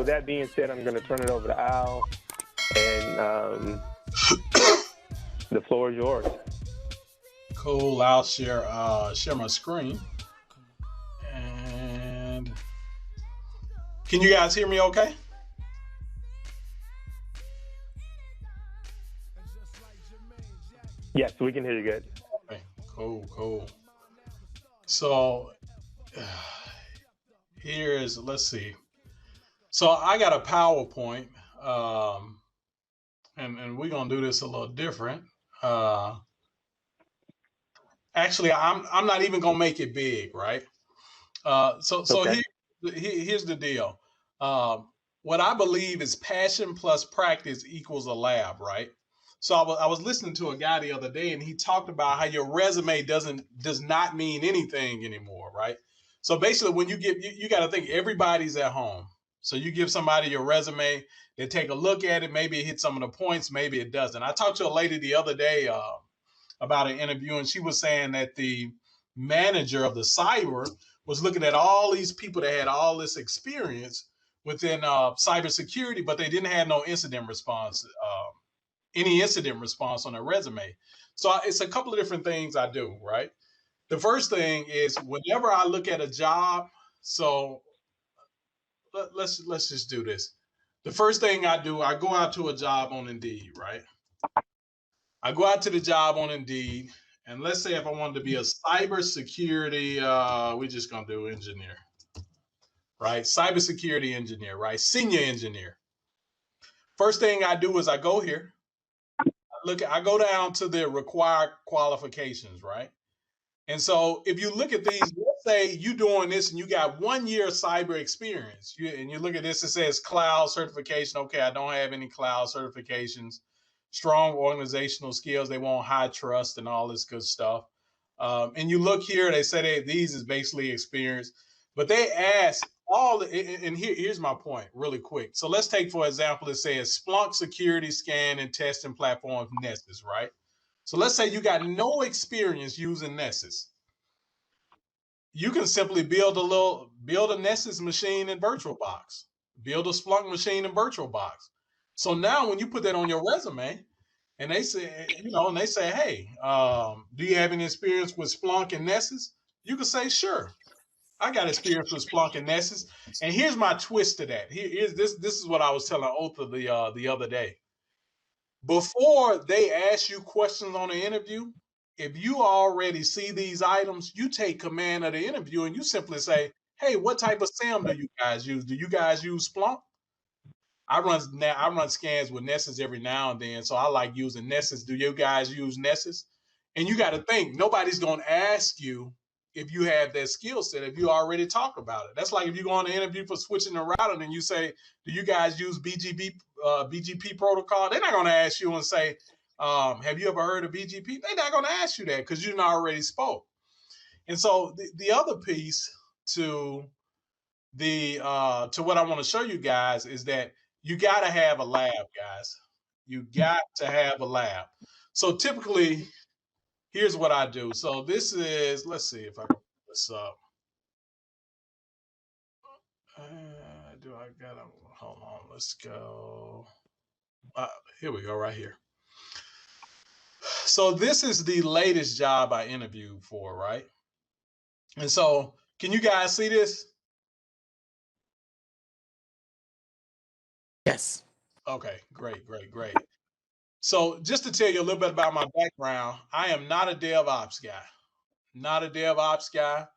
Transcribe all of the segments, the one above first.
with that being said, I'm going to turn it over to Al, and the floor is yours. Cool. I'll share my screen. And can you guys hear me okay? Yes, we can hear you good. Okay, cool. So let's see. So I got a PowerPoint, and we're gonna do this a little different. Actually, I'm not even gonna make it big, right? So Okay. here's the deal. What I believe is passion plus practice equals a lab, right? So I was listening to a guy the other day, and he talked about how your resume does not mean anything anymore, right? So basically, when you got to think everybody's at home. So you give somebody your resume, they take a look at it, maybe it hits some of the points, maybe it doesn't. I talked to a lady the other day about an interview, and she was saying that the manager of the cyber was looking at all these people that had all this experience within cybersecurity, but they didn't have no incident response, any incident response on their resume. So it's a couple of different things I do, right? The first thing is whenever I look at a job, so let's just do this. The first thing I do, I go out to a job on Indeed, right? I go out to the job on Indeed, and let's say if I wanted to be a cybersecurity, we're just gonna do engineer, right? Cybersecurity engineer, right? Senior engineer. First thing I do is I go here, I go down to the required qualifications, right? And so if you look at these, let's say you doing this and you got 1 year cyber experience, and you look at this, it says cloud certification. Okay, I don't have any cloud certifications. Strong organizational skills. They want high trust and all this good stuff. And you look here, they say these is basically experience, but they ask and here's my point really quick. So let's take, for example, it says Splunk security scan and testing platform Nessus, right? So let's say you got no experience using Nessus. You can simply build a Nessus machine in VirtualBox, build a Splunk machine in VirtualBox. So now when you put that on your resume, and they say, hey, do you have any experience with Splunk and Nessus? You can say, sure, I got experience with Splunk and Nessus. And here's my twist to that. This is what I was telling Otha the other day. Before they ask you questions on the interview, if you already see these items, you take command of the interview and you simply say, hey, what type of SAM do you guys use? Do you guys use Splunk? I run scans with Nessus every now and then, so I like using Nessus. Do you guys use Nessus? And you got to think, nobody's going to ask you if you have that skill set if you already talk about it. That's like if you go on an interview for switching the router and you say, do you guys use BGP protocol? They're not going to ask you and say, have you ever heard of BGP? They're not going to ask you that because you already spoke. And so the other piece to what I want to show you guys is that you got to have a lab, guys. You got to have a lab. So typically, here's what I do. So this is, let's see if I can put this up. Hold on, let's go. Here we go, right here. So this is the latest job I interviewed for, right? And so can you guys see this? Yes. Okay, great. So just to tell you a little bit about my background, I am not a DevOps guy. Not a DevOps guy.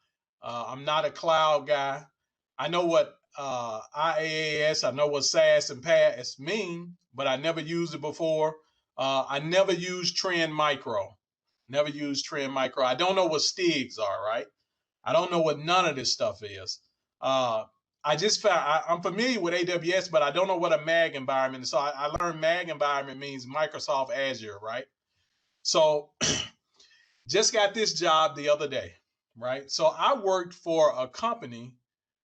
I'm not a cloud guy. I know what IaaS, I know what SaaS and PaaS mean, but I never used it before. I never used Trend Micro. I don't know what STIGs are, right? I don't know what none of this stuff is. I just found I'm familiar with AWS, but I don't know what a MAG environment is. So I learned MAG environment means Microsoft Azure, right? So just got this job the other day, right? So I worked for a company.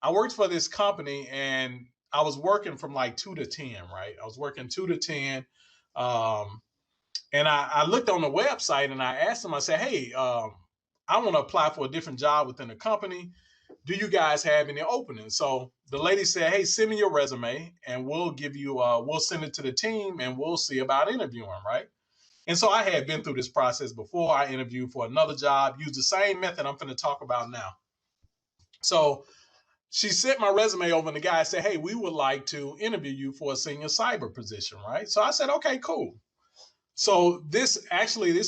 I worked for this company and I was working from like 2 to 10, right? I was working 2 to 10. And I looked on the website and I asked them, I said, hey, I want to apply for a different job within the company. do you guys have any openings? So the lady said, hey, send me your resume and we'll give you, we'll send it to the team and we'll see about interviewing, right? And so I had been through this process before. I interviewed for another job, used the same method I'm going to talk about now. So she sent my resume over and the guy said, hey, we would like to interview you for a senior cyber position, right? So I said, okay, cool. So this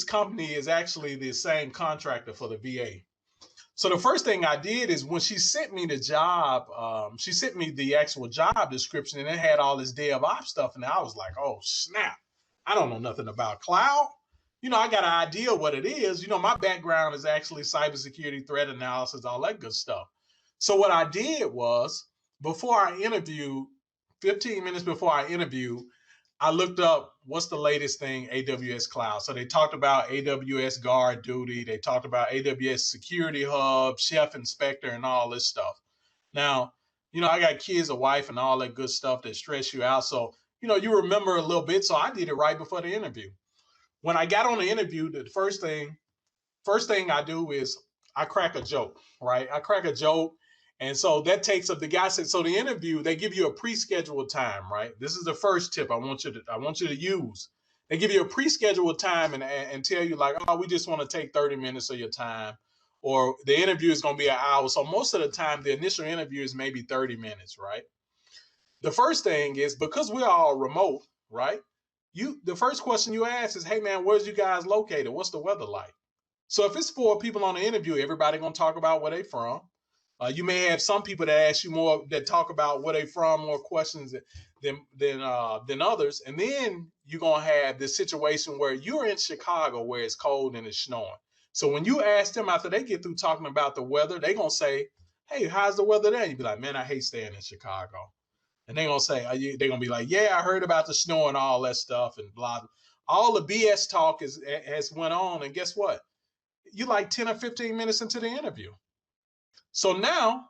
company is actually the same contractor for the VA. So the first thing I did is when she sent me the job, she sent me the actual job description and it had all this DevOps stuff. And I was like, oh, snap. I don't know nothing about cloud. I got an idea what it is. My background is actually cybersecurity, threat analysis, all that good stuff. So what I did was before I interviewed, 15 minutes before I interviewed, I looked up what's the latest thing AWS Cloud. So they talked about AWS Guard Duty. They talked about AWS Security Hub, Chef Inspector, and all this stuff. Now, I got kids, a wife, and all that good stuff that stress you out. So, you remember a little bit. So I did it right before the interview. When I got on the interview, the first thing I do is I crack a joke, right? I crack a joke. And so that takes up, the guy said, so the interview, they give you a pre-scheduled time, right? This is the first tip I want you to use. They give you a pre-scheduled time and tell you like, oh, we just want to take 30 minutes of your time, or the interview is going to be an hour. So most of the time, the initial interview is maybe 30 minutes, right? The first thing is, because we're all remote, right? The first question you ask is, hey man, where's you guys located? What's the weather like? So if it's 4 people on the interview, everybody going to talk about where they from. You may have some people that ask you more, that talk about where they from, more questions than others. And then you're going to have this situation where you're in Chicago where it's cold and it's snowing. So when you ask them after they get through talking about the weather, they're going to say, hey, how's the weather there? You be like, man, I hate staying in Chicago. And they're going to say, they're going to be like, yeah, I heard about the snow and all that stuff and blah. All the BS talk has went on. And guess what? You're like 10 or 15 minutes into the interview. So now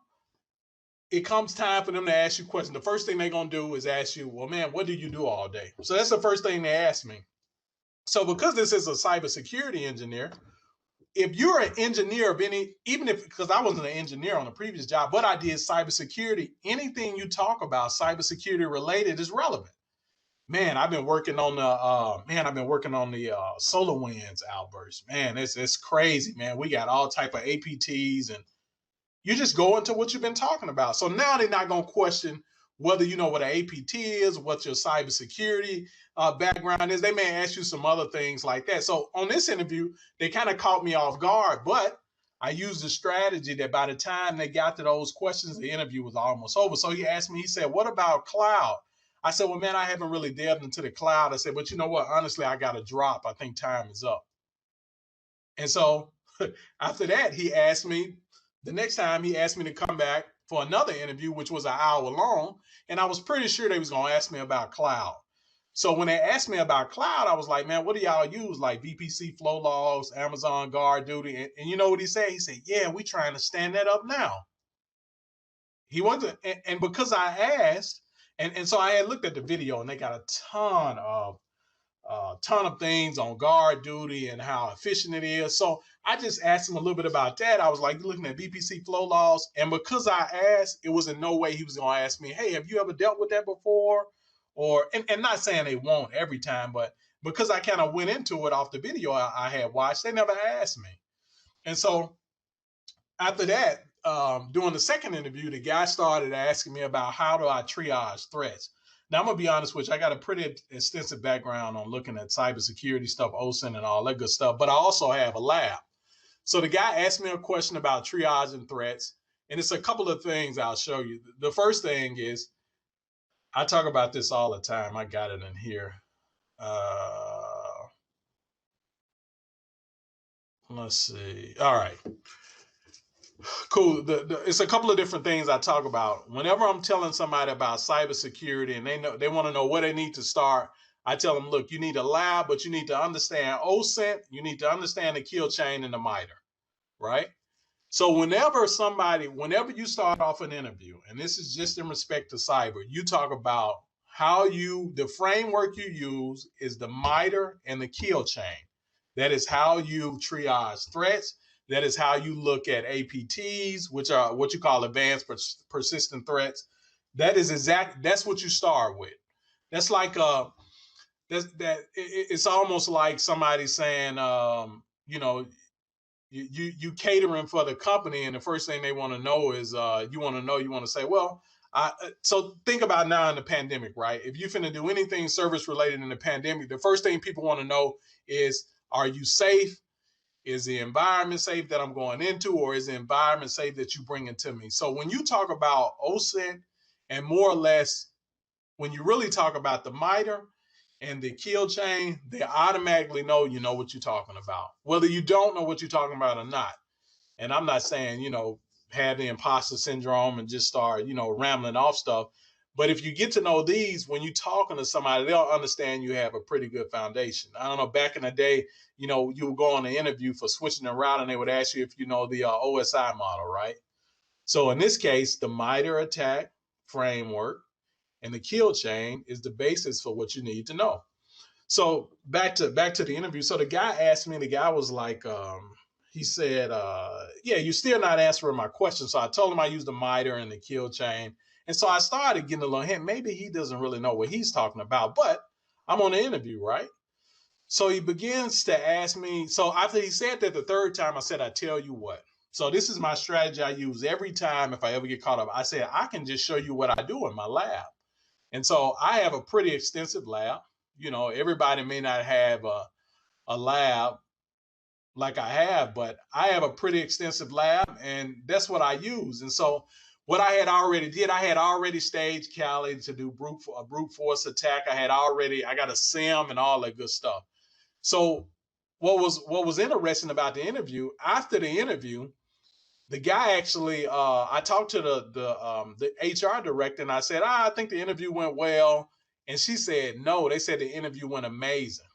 it comes time for them to ask you questions. The first thing they're going to do is ask you, well, man, what do you do all day? So that's the first thing they ask me. So because this is a cybersecurity engineer, if you're an engineer of any, because I wasn't an engineer on the previous job, but I did cybersecurity, anything you talk about cybersecurity related is relevant. Man, I've been working on the SolarWinds outburst. Man, it's crazy, man. We got all type of APTs and you just go into what you've been talking about. So now they're not going to question whether you know what an APT is, what your cybersecurity background is. They may ask you some other things like that. So on this interview, they kind of caught me off guard, but I used a strategy that by the time they got to those questions, the interview was almost over. So he asked me, he said, what about cloud? I said, well, man, I haven't really delved into the cloud. I said, but you know what? Honestly, I got to drop. I think time is up. And so after that, the next time he asked me to come back for another interview, which was an hour long. And I was pretty sure they was going to ask me about cloud. So when they asked me about cloud, I was like, man, what do y'all use? Like VPC flow logs, Amazon Guard Duty. And you know what he said? He said, yeah, we trying to stand that up now. He wanted to, and because I asked, and so I had looked at the video and they got a ton of things on guard duty and how efficient it is. So I just asked him a little bit about that. I was like, you're looking at VPC flow logs. And because I asked, it was in no way he was going to ask me, hey, have you ever dealt with that before? Or, and not saying they won't every time, but because I kind of went into it off the video I had watched, they never asked me. And so after that, during the second interview, the guy started asking me about how do I triage threats. Now, I'm going to be honest with you. I got a pretty extensive background on looking at cybersecurity stuff, OSINT and all that good stuff, but I also have a lab. So the guy asked me a question about triaging threats, and it's a couple of things I'll show you. The first thing is, I talk about this all the time. I got it in here. Let's see. All right. Cool. It's a couple of different things I talk about. Whenever I'm telling somebody about cybersecurity and they want to know where they need to start, I tell them, look, you need a lab, but you need to understand OSINT, you need to understand the kill chain and the MITRE, right? So whenever you start off an interview, and this is just in respect to cyber, you talk about the framework you use is the MITRE and the kill chain. That is how you triage threats. That is how you look at APTs, which are what you call advanced persistent threats. That's what you start with. That's like it's almost like somebody saying, you catering for the company, and the first thing they want to know is you want to say, well, so think about now in the pandemic, right? If you finna do anything service related in the pandemic, the first thing people want to know is, are you safe? Is the environment safe that I'm going into, or is the environment safe that you bring into me? So when you talk about OSINT, and more or less, when you really talk about the MITRE and the kill chain, they automatically know you know what you're talking about, whether you don't know what you're talking about or not. And I'm not saying, have the imposter syndrome and just start, rambling off stuff. But if you get to know these, when you're talking to somebody, they'll understand you have a pretty good foundation. I don't know, back in the day, you would go on an interview for switching and routing, they would ask you if you know the OSI model, right? So in this case, the MITRE attack framework and the kill chain is the basis for what you need to know. So back to the interview. So the guy asked me, the guy was like, he said, yeah, you're still not answering my question. So I told him I used the MITRE and the kill chain. And so I started getting a little hint. Maybe he doesn't really know what he's talking about, but I'm on the interview, right? So he begins to ask me. So after he said that the third time, I said, I tell you what. So this is my strategy I use every time if I ever get caught up. I said, I can just show you what I do in my lab. And so I have a pretty extensive lab. Everybody may not have a lab like I have, but I have a pretty extensive lab, and that's what I use. And so what I had already staged Cali to do a brute force attack. I got a SIM and all that good stuff. So what was interesting about the interview, after the interview, the guy actually, I talked to the HR director, and I said, I think the interview went well. And she said, no, they said the interview went amazing.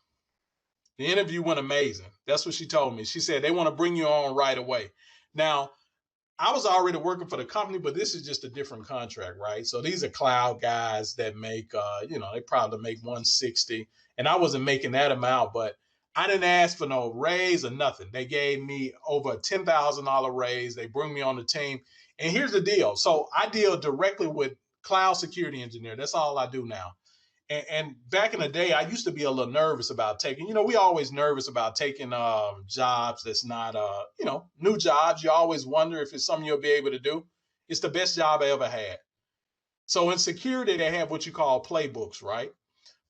The interview went amazing. That's what she told me. She said they want to bring you on right away. Now, I was already working for the company, but this is just a different contract, right? So these are cloud guys that make, they probably make 160, and I wasn't making that amount, but I didn't ask for no raise or nothing. They gave me over a $10,000 raise. They bring me on the team. And here's the deal. So I deal directly with cloud security engineer. That's all I do now. And back in the day, I used to be a little nervous about taking, we always nervous about taking jobs that's not, new jobs. You always wonder if it's something you'll be able to do. It's the best job I ever had. So in security, they have what you call playbooks, right?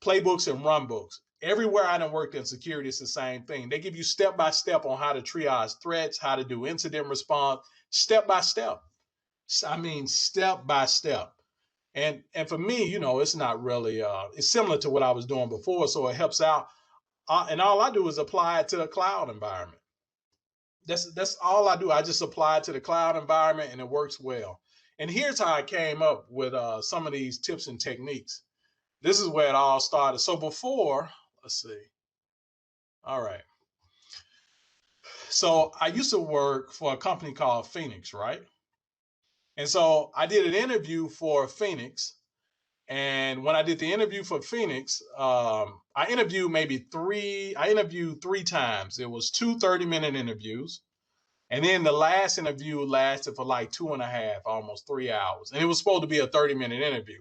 Playbooks and run books. Everywhere I done worked in security, it's the same thing. They give you step-by-step on how to triage threats, how to do incident response, step-by-step. I mean, step-by-step. And for me, it's not really, it's similar to what I was doing before, so it helps out. And all I do is apply it to the cloud environment. That's all I do. I just apply it to the cloud environment, and it works well. And here's how I came up with some of these tips and techniques. This is where it all started. So before, let's see. All right. So I used to work for a company called Phoenix, right? And so I did an interview for Phoenix. And when I did the interview for Phoenix, I interviewed three times. It was 2 30-minute interviews. And then the last interview lasted for like 2.5, almost 3 hours. And it was supposed to be a 30-minute interview.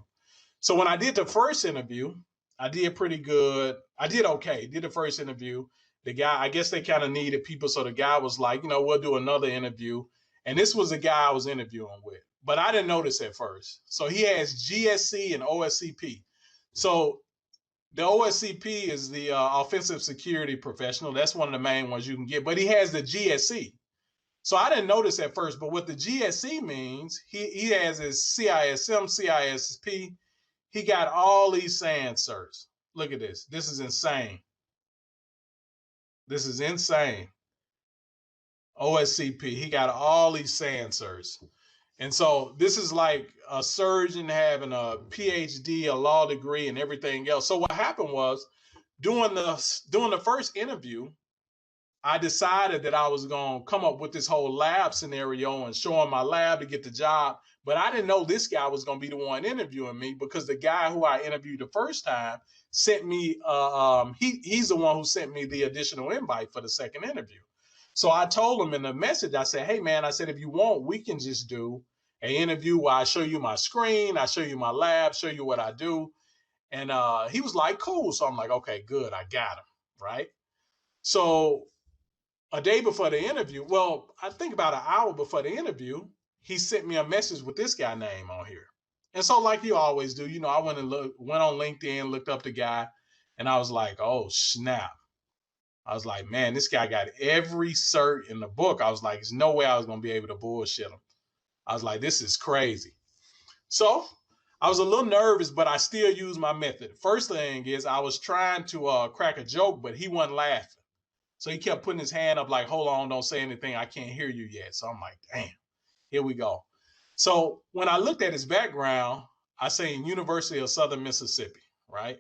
So when I did the first interview, I did pretty good. I did okay. Did the first interview. The guy, I guess they kind of needed people. So the guy was like, we'll do another interview. And this was the guy I was interviewing with. But I didn't notice at first. So he has GSC and OSCP. So the OSCP is the offensive security professional. That's one of the main ones you can get. But he has the GSC. So I didn't notice at first. But what the GSC means, he has his CISM, CISP. He got all these SAN certs. Look at this. This is insane. This is insane. OSCP. He got all these SAN certs. And so this is like a surgeon having a PhD, a law degree, and everything else. So what happened was, during the first interview, I decided that I was going to come up with this whole lab scenario and show him my lab to get the job. But I didn't know this guy was going to be the one interviewing me, because the guy who I interviewed the first time sent me, he's the one who sent me the additional invite for the second interview. So I told him in the message, I said, hey, man, I said, if you want, we can just do an interview where I show you my screen, I show you my lab, show you what I do. And he was like, cool. So I'm like, okay, good. I got him. Right. So a day before the interview, well, I think about an hour before the interview, he sent me a message with this guy name on here. And so like you always do, you know, I went on LinkedIn, looked up the guy, and I was like, oh, snap. I was like, man, this guy got every cert in the book. I was like, there's no way I was going to be able to bullshit him. I was like, this is crazy. So I was a little nervous, but I still used my method. First thing is I was trying to crack a joke, but he wasn't laughing. So he kept putting his hand up like, hold on, don't say anything. I can't hear you yet. So I'm like, damn, here we go. So when I looked at his background, I seen University of Southern Mississippi, right?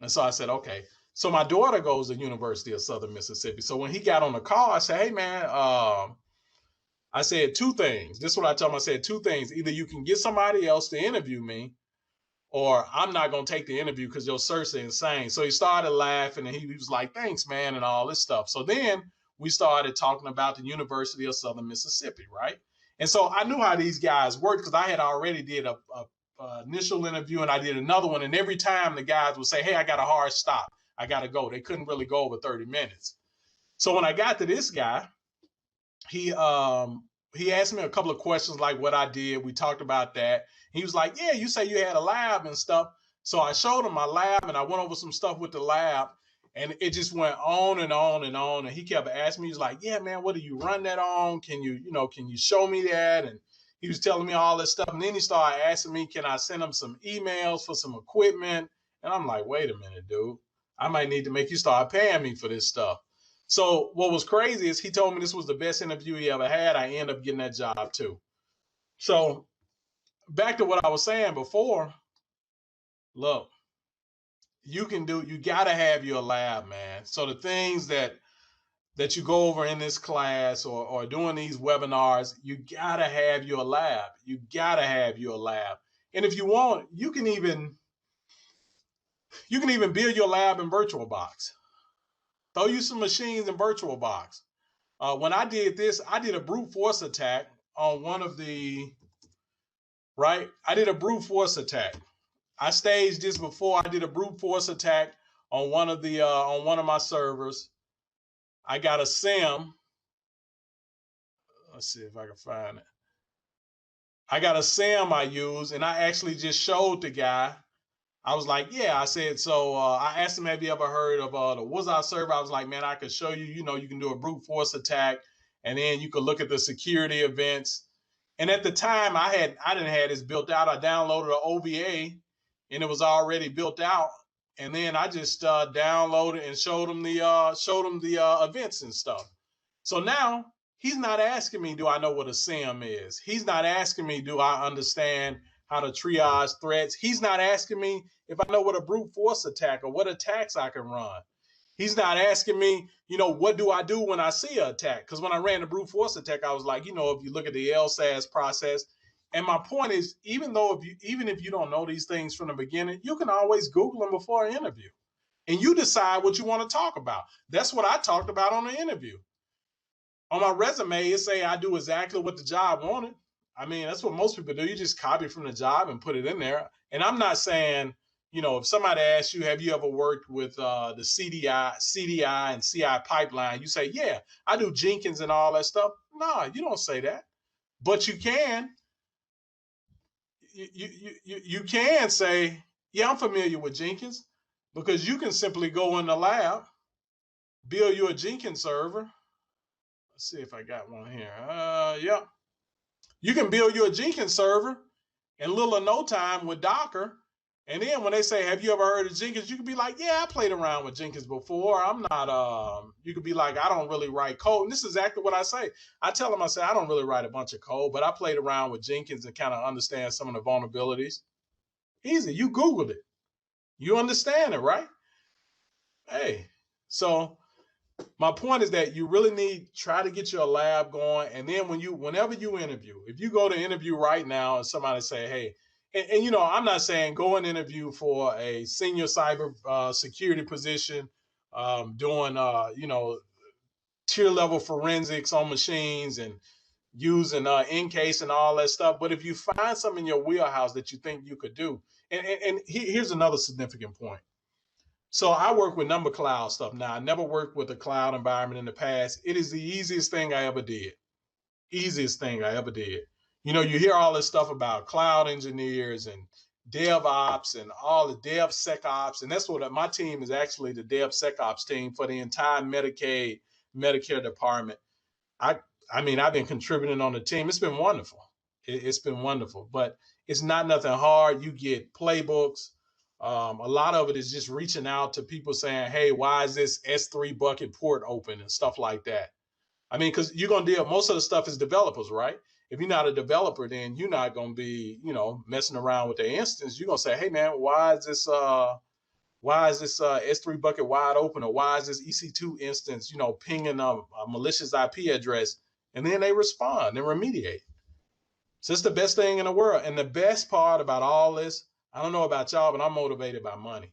And so I said, okay. So my daughter goes to University of Southern Mississippi. So when he got on the call, I said, hey, man, I said two things. This is what I told him. I said two things. Either you can get somebody else to interview me, or I'm not going to take the interview because your cert's insane. So he started laughing and he was like, thanks, man, and all this stuff. So then we started talking about the University of Southern Mississippi, right? And so I knew how these guys worked because I had already did a initial interview and I did another one. And every time the guys would say, hey, I got a hard stop. I got to go. They couldn't really go over 30 minutes. So when I got to this guy, he asked me a couple of questions like what I did. We talked about that. He was like, yeah, you say you had a lab and stuff. So I showed him my lab and I went over some stuff with the lab and it just went on and on and on. And he kept asking me, he was like, yeah, man, what do you run that on? Can you show me that? And he was telling me all this stuff. And then he started asking me, can I send him some emails for some equipment? And I'm like, wait a minute, dude. I might need to make you start paying me for this stuff. So what was crazy is he told me this was the best interview he ever had. I ended up getting that job too. So back to what I was saying before, look, you got to have your lab, man. So the things that you go over in this class or doing these webinars, you got to have your lab. You got to have your lab. And if you want, you can even build your lab in VirtualBox. Throw you some machines in VirtualBox. When I did this, I did a brute force attack on one of the, right? I did a brute force attack. I staged this before. I did a brute force attack on one of my servers. I got a SIM. Let's see if I can find it. I got a SIM I use, and I actually just showed the guy. I was like, yeah, I said, so I asked him, have you ever heard of the Wuzzow server? I was like, man, I could show you, you can do a brute force attack and then you could look at the security events. And at the time I didn't have this built out. I downloaded an OVA and it was already built out. And then I just downloaded and showed him the events and stuff. So now he's not asking me, do I know what a SIM is? He's not asking me, do I understand how to triage threats? He's not asking me if I know what a brute force attack or what attacks I can run. He's not asking me, what do I do when I see an attack? Because when I ran the brute force attack, I was like, if you look at the LSAS process, and my point is, even if you don't know these things from the beginning, you can always Google them before an interview. And you decide what you want to talk about. That's what I talked about on the interview. On my resume, it say I do exactly what the job wanted. I mean, that's what most people do. You just copy from the job and put it in there. And I'm not saying, if somebody asks you, have you ever worked with the CDI and CI pipeline? You say, yeah, I do Jenkins and all that stuff. No, you don't say that. But you can. You can say, yeah, I'm familiar with Jenkins, because you can simply go in the lab, build you a Jenkins server. Let's see if I got one here. Yeah. You can build you a Jenkins server in little or no time with Docker. And then when they say, have you ever heard of Jenkins? You can be like, yeah, I played around with Jenkins before. I'm not, you could be like, I don't really write code. And this is exactly what I say. I tell them, I say, I don't really write a bunch of code, but I played around with Jenkins and kind of understand some of the vulnerabilities. Easy. You Googled it. You understand it, right? Hey, so my point is that you really try to get your lab going. And then whenever you interview, if you go to interview right now and somebody say, hey, and I'm not saying go and interview for a senior cyber security position, doing, tier level forensics on machines and using encase and all that stuff. But if you find something in your wheelhouse that you think you could do, and here's another significant point. So I work with number cloud stuff now. I never worked with a cloud environment in the past. It is the easiest thing I ever did. Easiest thing I ever did. You know, you hear all this stuff about cloud engineers and DevOps and all the DevSecOps, and that's what my team is actually the DevSecOps team for the entire Medicaid, Medicare department. I I mean, I've been contributing on the team. It's been wonderful. It's been wonderful, but it's not nothing hard. You get playbooks. A lot of it is just reaching out to people saying, "Hey, why is this S3 bucket port open?" and stuff like that. I mean, because you're gonna deal. Most of the stuff is developers, right? If you're not a developer, then you're not gonna be, messing around with the instance. You're gonna say, "Hey, man, why is this S3 bucket wide open, or why is this EC2 instance, pinging a malicious IP address?" And then they respond and remediate. So it's the best thing in the world. And the best part about all this, I don't know about y'all, but I'm motivated by money.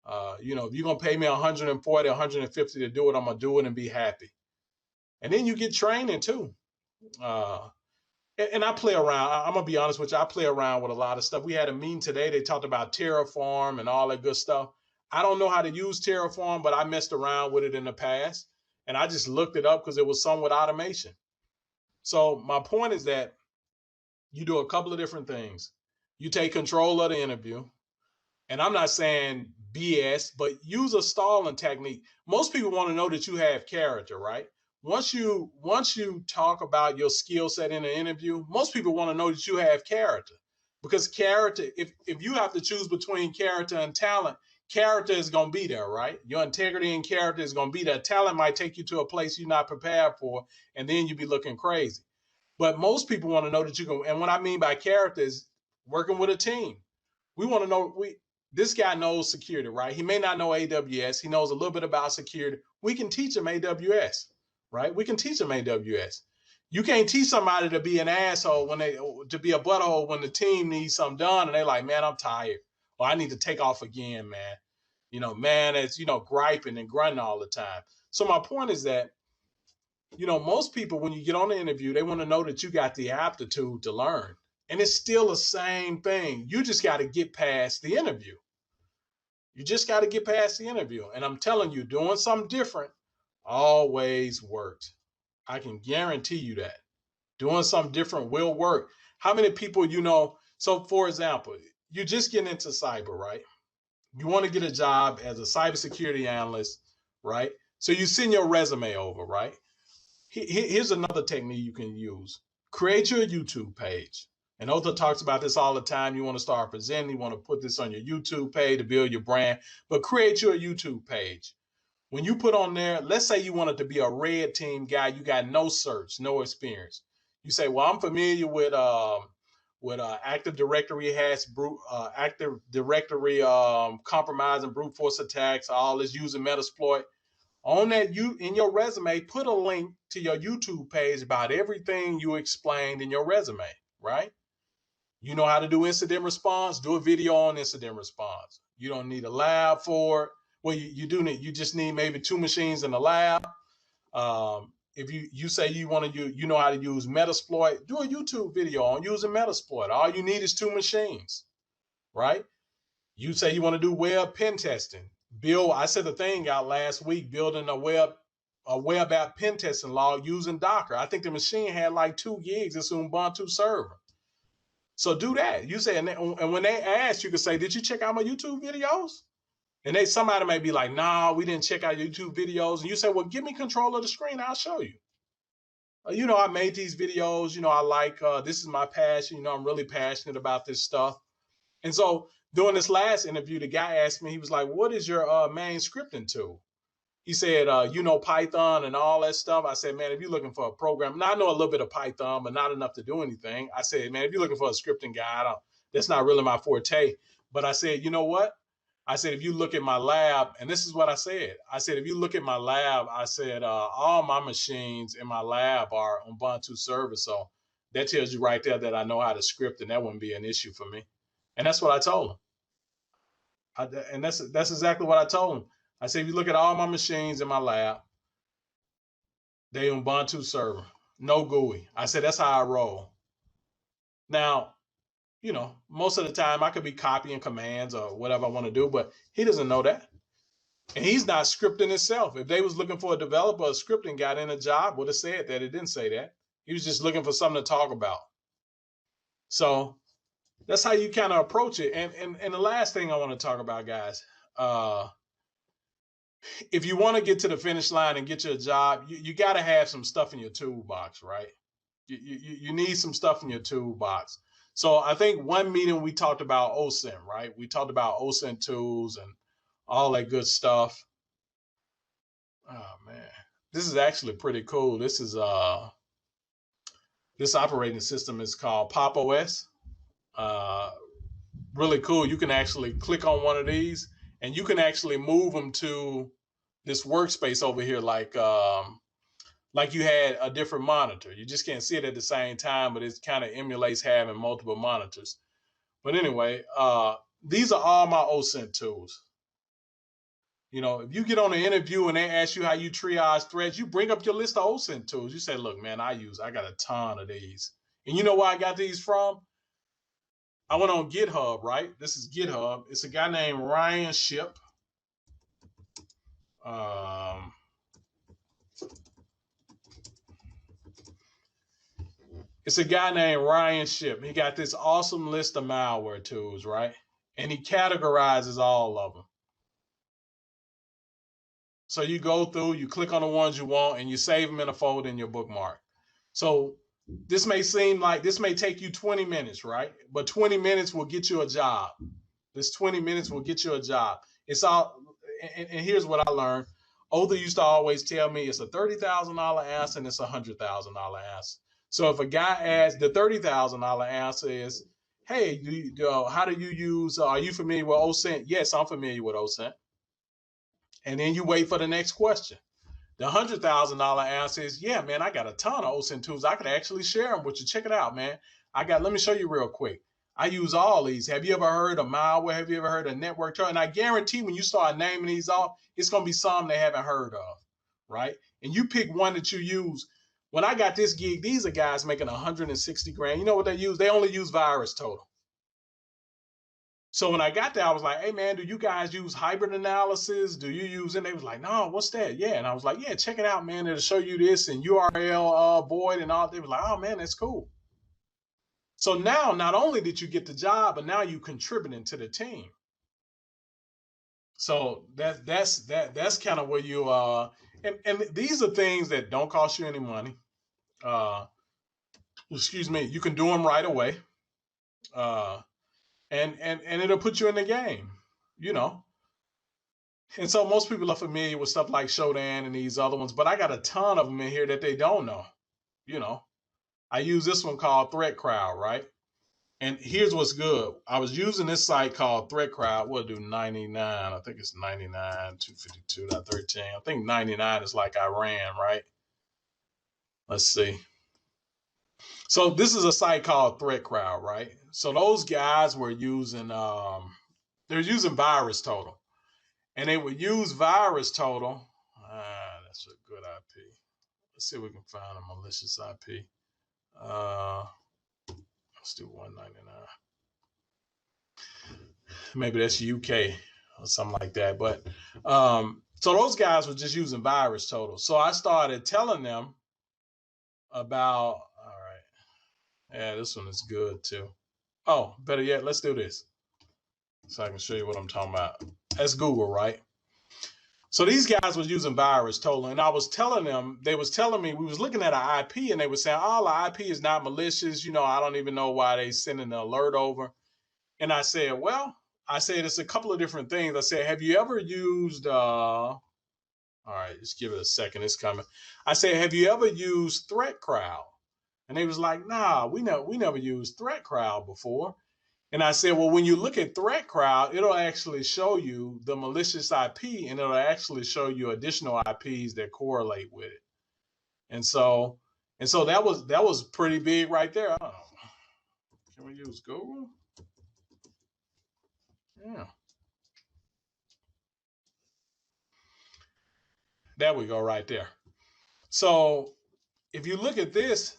If you're gonna pay me 140, 150 to do it, I'm gonna do it and be happy. And then you get training too. Uh, and I play around. I'm gonna be honest with you. I play around with a lot of stuff. We had a meeting today. They talked about Terraform and all that good stuff. I don't know how to use Terraform, but I messed around with it in the past, and I just looked it up because it was some with automation. So my point is that you do a couple of different things. You take control of the interview, and I'm not saying BS, but use a stalling technique. Most people want to know that you have character, right? Once you talk about your skill set in an interview, most people want to know that you have character. Because character, if you have to choose between character and talent, character is going to be there, right? Your integrity and character is going to be there. Talent might take you to a place you're not prepared for, and then you be looking crazy. But most people want to know that you can. And what I mean by character is working with a team. We want to know this guy knows security, right? He may not know AWS. He knows a little bit about security. We can teach him AWS, right? We can teach him AWS. You can't teach somebody to be an asshole to be a butthole when the team needs something done and they're like, "Man, I'm tired. Or I need to take off again, man." Man, it's griping and grunting all the time. So my point is that most people, when you get on the interview, they want to know that you got the aptitude to learn. And it's still the same thing. You just got to get past the interview. You just got to get past the interview. And I'm telling you, doing something different always works. I can guarantee you that. Doing something different will work. How many people, so for example, you're just getting into cyber, right? You want to get a job as a cybersecurity analyst, right? So you send your resume over, right? Here's another technique you can use. Create your YouTube page. And Otha talks about this all the time. You want to start presenting. You want to put this on your YouTube page to build your brand. But create your YouTube page. When you put on there, let's say you wanted to be a red team guy. You got no certs, no experience. You say, "Well, I'm familiar with Active Directory Active Directory compromise and brute force attacks. All this using Metasploit." On that, you in your resume, put a link to your YouTube page about everything you explained in your resume, right? You know how to do incident response, do a video on incident response. You don't need a lab for it. Well, you do need, you just need maybe 2 machines in the lab. If you say you want to you know how to use Metasploit, do a YouTube video on using Metasploit. All you need is 2 machines, right? You say you want to do web pen testing. I said the thing out last week, building a web app pen testing log using Docker. I think the machine had like 2 gigs. It's an Ubuntu server. So do that. You say, and when they ask, you can say, "Did you check out my YouTube videos?" And somebody may be like, "Nah, we didn't check out YouTube videos." And you say, "Well, give me control of the screen. I'll show you." I made these videos. I like, this is my passion. I'm really passionate about this stuff. And so during this last interview, the guy asked me, he was like, "What is your main scripting tool?" He said, Python and all that stuff. I said, "Man, if you're looking for a program," now I know a little bit of Python, but not enough to do anything. I said, "Man, if you're looking for a scripting guy, that's not really my forte." But I said, "You know what?" I said, "If you look at my lab," and this is what I said. I said, "If you look at my lab," I said, "all my machines in my lab are Ubuntu servers." So that tells you right there that I know how to script, and that wouldn't be an issue for me. And that's what I told him. And that's exactly what I told him. I said, "If you look at all my machines in my lab, They Ubuntu server, no GUI. I said that's how I roll. Now, most of the time I could be copying commands or whatever I want to do, but he doesn't know that. And he's not scripting himself. If they was looking for a developer, a scripting got in a job, would have said that. It didn't say that. He was just looking for something to talk about. So that's how you kind of approach it. And the last thing I want to talk about, guys, if you want to get to the finish line and get you a job, you got to have some stuff in your toolbox, right? You need some stuff in your toolbox. So I think one meeting we talked about OSINT, right? We talked about OSINT tools and all that good stuff. Oh man, this is actually pretty cool. This operating system is called Pop OS. Really cool. You can actually click on one of these and you can actually move them to this workspace over here, like you had a different monitor. You just can't see it at the same time, but it kind of emulates having multiple monitors. But anyway, these are all my OSINT tools. If you get on an interview and they ask you how you triage threats, you bring up your list of OSINT tools. You say, look, man, I got a ton of these. And you know where I got these from? I went on GitHub, right? This is GitHub. It's a guy named Ryan Ship. It's a guy named Ryan Ship. He got this awesome list of malware tools, right? And he categorizes all of them. So you go through, you click on the ones you want, and you save them in a folder in your bookmark. So this may take you 20 minutes, right? But 20 minutes will get you a job. This 20 minutes will get you a job. It's all, and here's what I learned. Other used to always tell me it's a $30,000 answer and it's a $100,000 answer. So if a guy asks, the $30,000 answer is, hey, how do you use, are you familiar with OSINT? Yes, I'm familiar with OSINT. And then you wait for the next question. The $100,000 answer is, yeah, man, I got a ton of OSINT tools. I could actually share them with you. Check it out, man. Let me show you real quick. I use all these. Have you ever heard of malware? Have you ever heard of network troll? And I guarantee when you start naming these off, it's going to be some they haven't heard of, right? And you pick one that you use. When I got this gig, these are guys making 160 grand. You know what they use? They only use VirusTotal. So when I got there, I was like, hey, man, do you guys use hybrid analysis? Do you use it? And they was like, no, what's that? Yeah. And I was like, yeah, check it out, man. It'll show you this and URL void and all. They were like, oh, man, that's cool. So now not only did you get the job, but now you contributing to the team. So that's kind of where you and these are things that don't cost you any money. Excuse me, you can do them right away. And it'll put you in the game, And so most people are familiar with stuff like Shodan and these other ones, but I got a ton of them in here that they don't know. I use this one called Threat Crowd, right? And here's what's good. I was using this site called Threat Crowd. We'll do 99. I think it's 99.252.13. I think 99 is like Iran, right? Let's see. So this is a site called Threat Crowd, right? So those guys were using they're using VirusTotal. And they would use VirusTotal. That's a good IP. Let's see if we can find a malicious IP. Let's do 199. Maybe that's UK or something like that. But so those guys were just using VirusTotal. So I started telling them about, all right, yeah, this one is good too. Oh, better yet, let's do this so I can show you what I'm talking about. That's Google, right? So these guys was using VirusTotal, and I was telling them, they was telling me, we was looking at an IP, and they were saying, oh, the IP is not malicious. I don't even know why they sending the alert over. And I said, well, it's a couple of different things. I said, have you ever used, all right, just give it a second, it's coming. I said, have you ever used Threat Crowd? And they was like, nah, we never used Threat Crowd before. And I said, well, when you look at Threat Crowd, it'll actually show you the malicious IP, and it'll actually show you additional IPs that correlate with it. And so that was pretty big right there. Oh, can we use Google? Yeah. There we go, right there. So if you look at this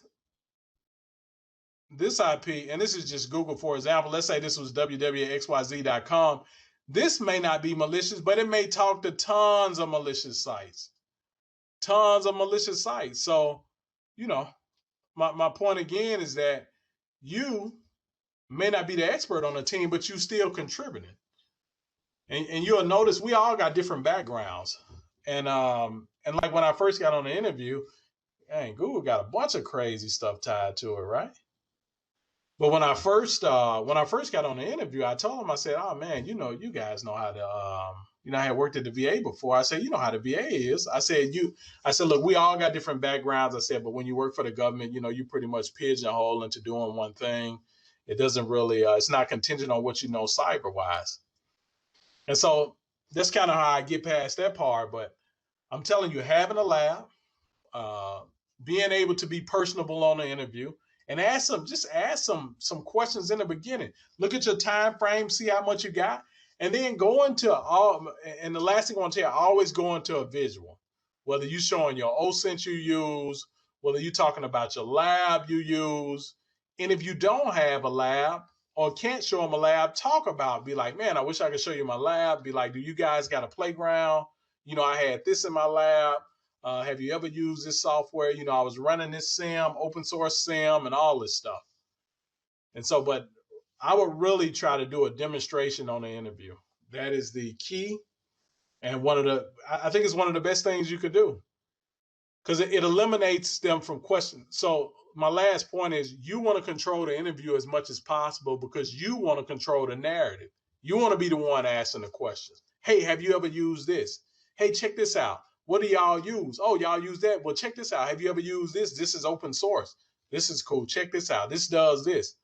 IP, and this is just Google, for example, let's say this was www.xyz.com. This may not be malicious, but it may talk to tons of malicious sites. So, my point again is that you may not be the expert on the team, but you still contributing. And you'll notice we all got different backgrounds. And like when I first got on the interview, dang, Google got a bunch of crazy stuff tied to it, right? But when I first got on the interview, I told him, I said, "Oh man, you guys know how to, I had worked at the VA before. I said, you know how the VA is. I said, look, we all got different backgrounds. I said, but when you work for the government, you pretty much pigeonhole into doing one thing. It doesn't really, it's not contingent on what you know cyber wise. And so that's kind of how I get past that part. But I'm telling you, having a lab, being able to be personable on the interview, and ask some questions in the beginning. Look at your time frame, see how much you got, and then go into all. And the last thing I want to tell you, always go into a visual. Whether you're showing your OSINT you use, whether you're talking about your lab you use, and if you don't have a lab or can't show them a lab, talk about. Be like, man, I wish I could show you my lab. Be like, do you guys got a playground? I had this in my lab. Have you ever used this software? I was running this SIM, open source SIM, and all this stuff. And so, but I would really try to do a demonstration on the interview. That is the key. And I think it's one of the best things you could do because it eliminates them from questions. So my last point is you want to control the interview as much as possible because you want to control the narrative. You want to be the one asking the questions. Hey, have you ever used this? Hey, check this out. What do y'all use? Oh, y'all use that? Well, check this out. Have you ever used this? This is open source. This is cool. Check this out. This does this.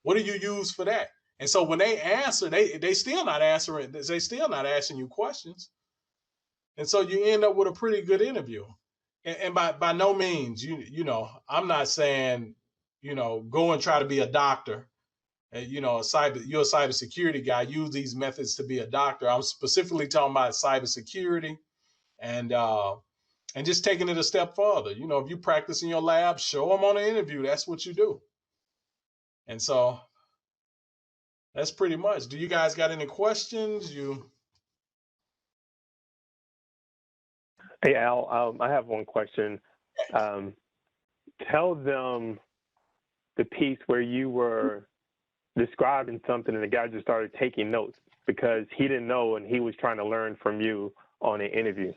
What do you use for that? And so when they answer, they still not answering. They still not asking you questions. And so you end up with a pretty good interview. And by no means, I'm not saying, go and try to be a doctor. You're a cybersecurity guy. Use these methods to be a doctor. I'm specifically talking about cybersecurity. And just taking it a step further. If you practice in your lab, show them on the interview. That's what you do. And so that's pretty much. Do you guys got any questions? Hey, Al, I have one question. Tell them the piece where you were describing something and the guy just started taking notes because he didn't know and he was trying to learn from you on an interview.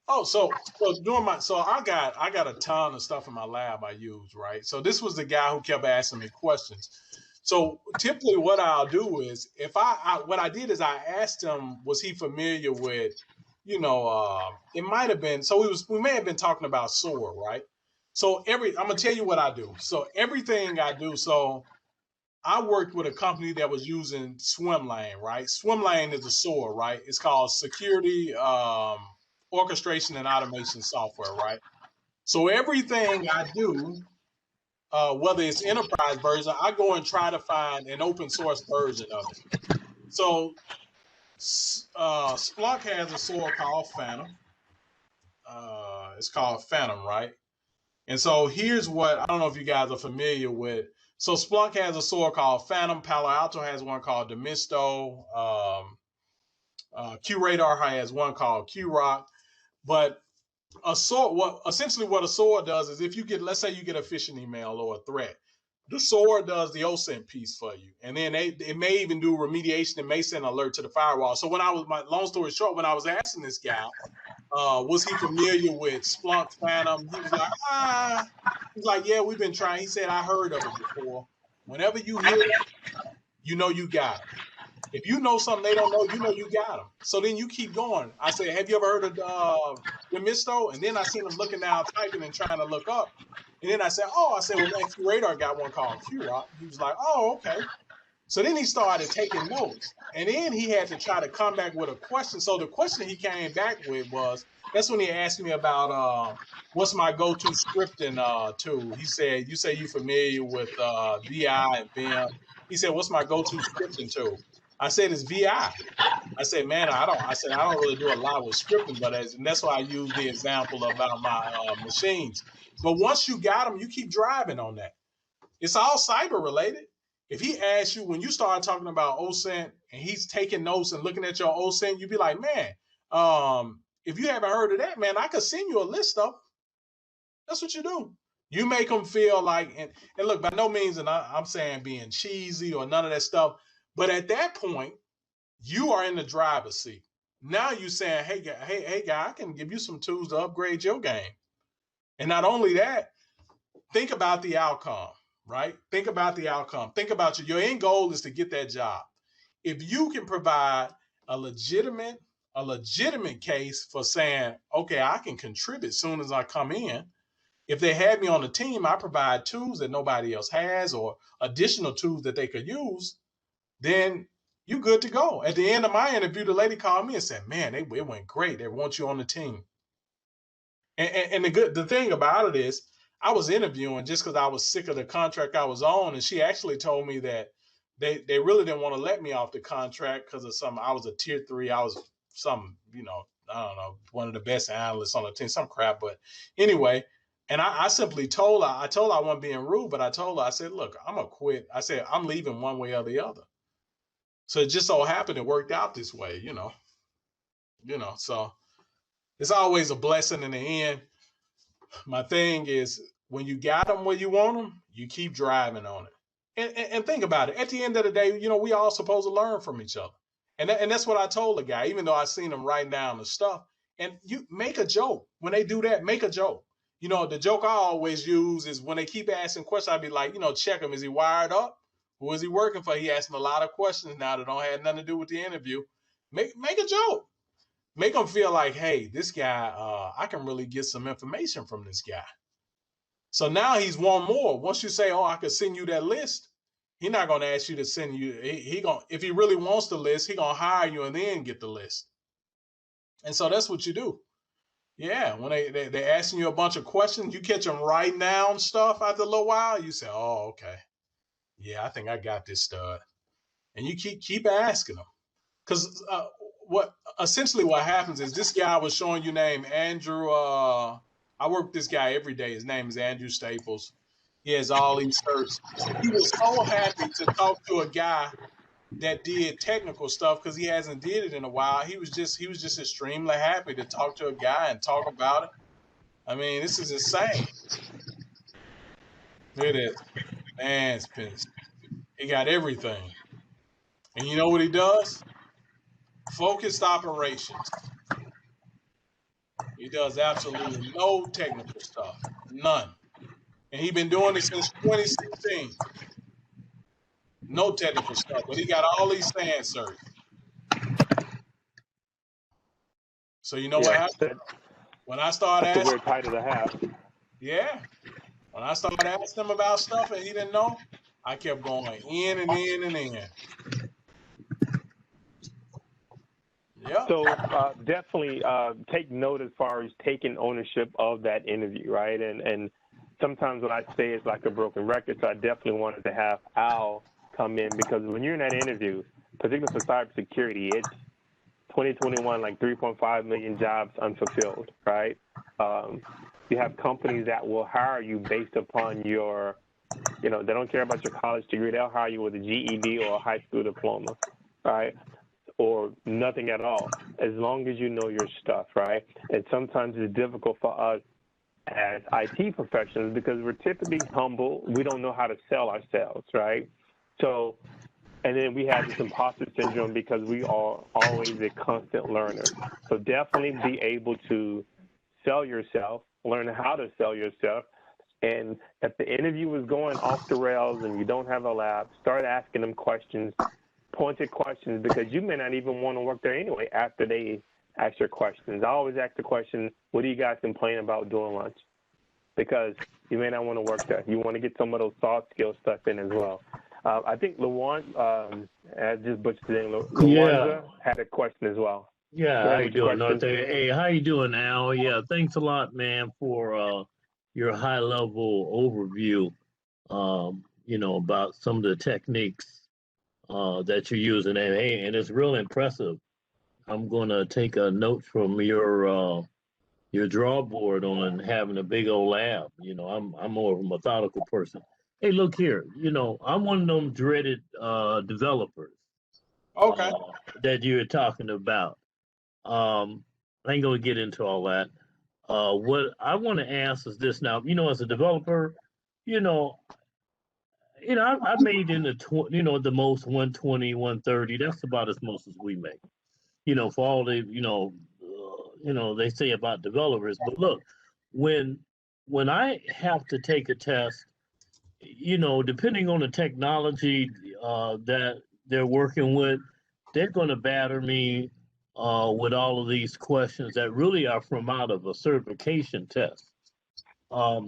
Oh, so I got a ton of stuff in my lab I use, right? So this was the guy who kept asking me questions. So typically what I'll do is what I did is I asked him, was he familiar with, it might have been, so we may have been talking about SOAR, right? So I'm gonna tell you what I do. So everything I do, so I worked with a company that was using Swimlane, right? Swimlane is a SOAR, right? It's called Security Orchestration and Automation Software, right? So everything I do, whether it's enterprise version, I go and try to find an open source version of it. So Splunk has a SOAR called Phantom. It's called Phantom, right? And so here's what, I don't know if you guys are familiar with. So Splunk has a SOAR called Phantom. Palo Alto has one called Demisto. QRadar has one called QRock. But essentially what a SOAR does is if you get, let's say you get a phishing email or a threat, the SOAR does the OSINT piece for you. And then it may even do remediation. It may send an alert to the firewall. So long story short, when I was asking this guy, was he familiar with Splunk Phantom? He was like, he's like, yeah, we've been trying. He said, I heard of it before. Whenever you hear it, you got it. If you know something they don't know, you got them. So then you keep going. I said, have you ever heard of Demisto? And then I seen him looking down, typing and trying to look up. And then I said, well, QRadar got one called QRock. He was like, oh, okay. So then he started taking notes. And then he had to try to come back with a question. So the question he came back with was, that's when he asked me about what's my go-to scripting tool. He said, you say you're familiar with VI and Vim. He said, what's my go-to scripting tool? I said it's VI. I said, man, I don't really do a lot with scripting, and that's why I use the example about my machines. But once you got them, you keep driving on that. It's all cyber related. If he asks you, when you start talking about OSINT and he's taking notes and looking at your OSINT, you'd be like, man, if you haven't heard of that, man, I could send you a list of them. That's what you do. You make them feel like, and look, by no means, and I'm saying being cheesy or none of that stuff, but at that point, you are in the driver's seat. Now you saying, hey, guy, I can give you some tools to upgrade your game. And not only that, think about the outcome, right? Think about the outcome. Think about your end goal is to get that job. If you can provide a legitimate case for saying, okay, I can contribute as soon as I come in. If they had me on the team, I provide tools that nobody else has or additional tools that they could use, then you good to go. At the end of my interview, the lady called me and said, man, it went great. They want you on the team. And the thing about it is, I was interviewing just because I was sick of the contract I was on, and she actually told me that they really didn't want to let me off the contract because of I was a tier 3. I was some, I don't know, one of the best analysts on the team, some crap. But anyway, and I simply told her, I wasn't being rude, but I told her, I said, look, I'm going to quit. I said, I'm leaving one way or the other. So it just so happened it worked out this way, so it's always a blessing in the end. My thing is, when you got them where you want them, you keep driving on it. And think about it. At the end of the day, we all supposed to learn from each other. And that's what I told the guy, even though I seen him write down the stuff. And you make a joke. When they do that, make a joke. The joke I always use is when they keep asking questions, I'd be like, check him. Is he wired up? Who is he working for? He asking a lot of questions now that don't have nothing to do with the interview. Make a joke. Make them feel like, hey, this guy, I can really get some information from this guy. So now he's one more. Once you say, oh, I could send you that list, he's not going to ask you to send you. If he really wants the list, he's going to hire you and then get the list. And so that's what you do. Yeah, when they're asking you a bunch of questions, you catch them writing down stuff after a little while, you say, oh, okay. Yeah, I think I got this stud. And you keep asking them. Because what happens is this guy was showing you name Andrew. I work with this guy every day. His name is Andrew Staples. He has all these certs. He was so happy to talk to a guy that did technical stuff because he hasn't did it in a while. He was just extremely happy to talk to a guy and talk about it. I mean, this is insane. Look at this. Man, he got everything. And you know what he does? Focused operations. He does absolutely no technical stuff. None. And he's been doing it since 2016. No technical stuff. But he got all these SAN certs. So you know what happened? When I started asking, we're title to have. Yeah. When I started asking him about stuff and he didn't know, I kept going in and in and in. Yeah. So definitely take note as far as taking ownership of that interview, right? And sometimes what I say is like a broken record, so I definitely wanted to have Al come in because when you're in that interview, particularly for cybersecurity, it's 2021, like 3.5 million jobs unfulfilled, right? You have companies that will hire you based upon your, they don't care about your college degree. They'll hire you with a GED or a high school diploma, right? Or nothing at all, as long as you know your stuff, right? And sometimes it's difficult for us as IT professionals because we're typically humble. We don't know how to sell ourselves, right? So, and then we have this imposter syndrome because we are always a constant learner. So definitely be able to sell yourself, learn how to sell yourself. And if the interview is going off the rails and you don't have a lab, start asking them questions, pointed questions, because you may not even want to work there anyway after they ask your questions. I always ask the question, what do you guys complain about during lunch? Because you may not want to work there. You want to get some of those soft skill stuff in as well. I think Lawan, I just butchered the name, Lawanza had a question as well. Yeah, how you doing, North? Hey, how you doing, Al? Yeah, thanks a lot, man, for your high-level overview, about some of the techniques that you're using, and hey, and it's real impressive. I'm gonna take a note from your drawboard on having a big old lab. You know, I'm more of a methodical person. Hey, look here. You know, I'm one of them dreaded developers Okay. uh, that you're talking about. I ain't gonna get into all that. What I want to ask is this now. You know, as a developer, you know, I made in the the most 120, 130. That's about as most as we make. You know, for all the they say about developers. But look, when when I have to take a test, depending on the technology that they're working with, they're going to batter me with all of these questions that really are from out of a certification test. Um,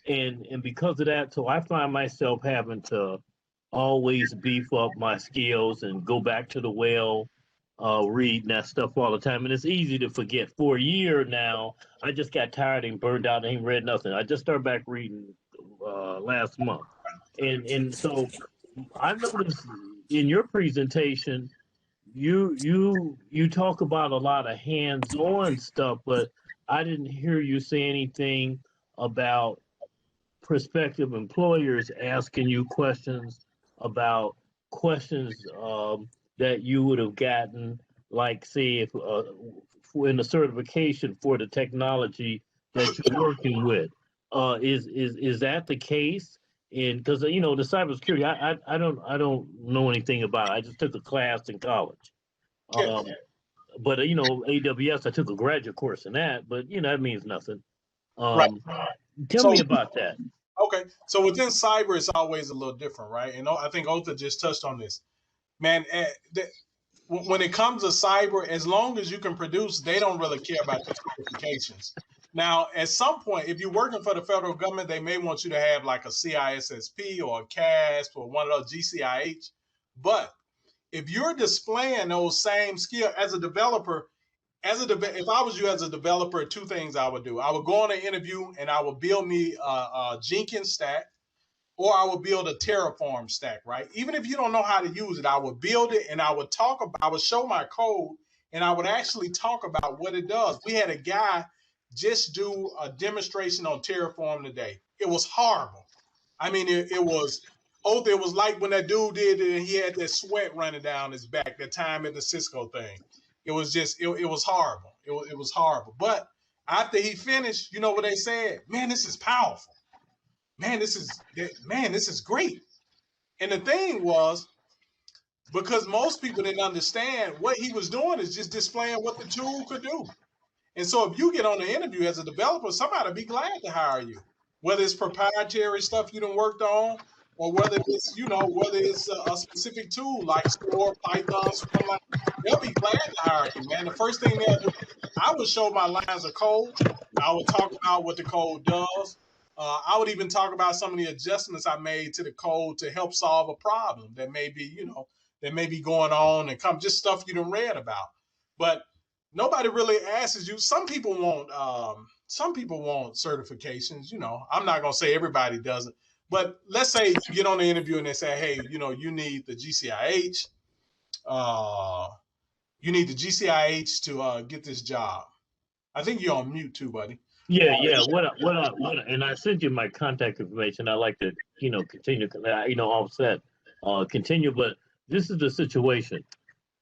and because of that, so I find myself having to always beef up my skills and go back to the well, reading that stuff all the time. And it's easy to forget. For a year now, I just got tired and burned out and ain't read nothing. I just started back reading last month. And so I noticed in your presentation, you talk about a lot of hands-on stuff, but I didn't hear you say anything about prospective employers asking you questions about questions that you would have gotten, like say if in the certification for the technology that you're working with. Is that the case? And because the cybersecurity, I don't know anything about it. I just took a class in college. Yeah. Um, but AWS, I took a graduate course in that, but that means nothing. Right. Tell So me about that. okay. So within cyber, it's always a little different, right? And I think Otha just touched on this. Man, when it comes to cyber, as long as you can produce, they don't really care about the certifications. Now, at some point, if you're working for the federal government, they may want you to have like a CISSP or a CASP or one of those GCIH. But if you're displaying those same skills as a developer, if I was you as a developer, two things I would do. I would go on an interview and I would build me a Jenkins stack, or I would build a Terraform stack, right? Even if you don't know how to use it, I would build it and I would show my code and I would actually talk about what it does. We had a guy just do a demonstration on Terraform today. It was horrible. I mean, it was like when that dude did it and he had that sweat running down his back, that time at the Cisco thing. It was just, it was horrible. It was horrible. But after he finished, you know what they said? Man, this is powerful. Man, this is great. And the thing was, because most people didn't understand what he was doing is just displaying what the tool could do. And so if you get on the interview as a developer, somebody will be glad to hire you, whether it's proprietary stuff you done worked on, or whether it's a specific tool like Store, Python, something like that. They'll be glad to hire you, man. The first thing they'll do, I would show my lines of code. I would talk about what the code does. I would even talk about some of the adjustments I made to the code to help solve a problem that may be going on and come just stuff you done read about. But nobody really asks you. Some people want certifications. I'm not gonna say everybody doesn't, but let's say you get on the interview and they say, hey, you need the GCIH. You need the GCIH to get this job. I think you're on mute too, buddy. Yeah. And I sent you my contact information. I like to, continue, offset, continue. But this is the situation.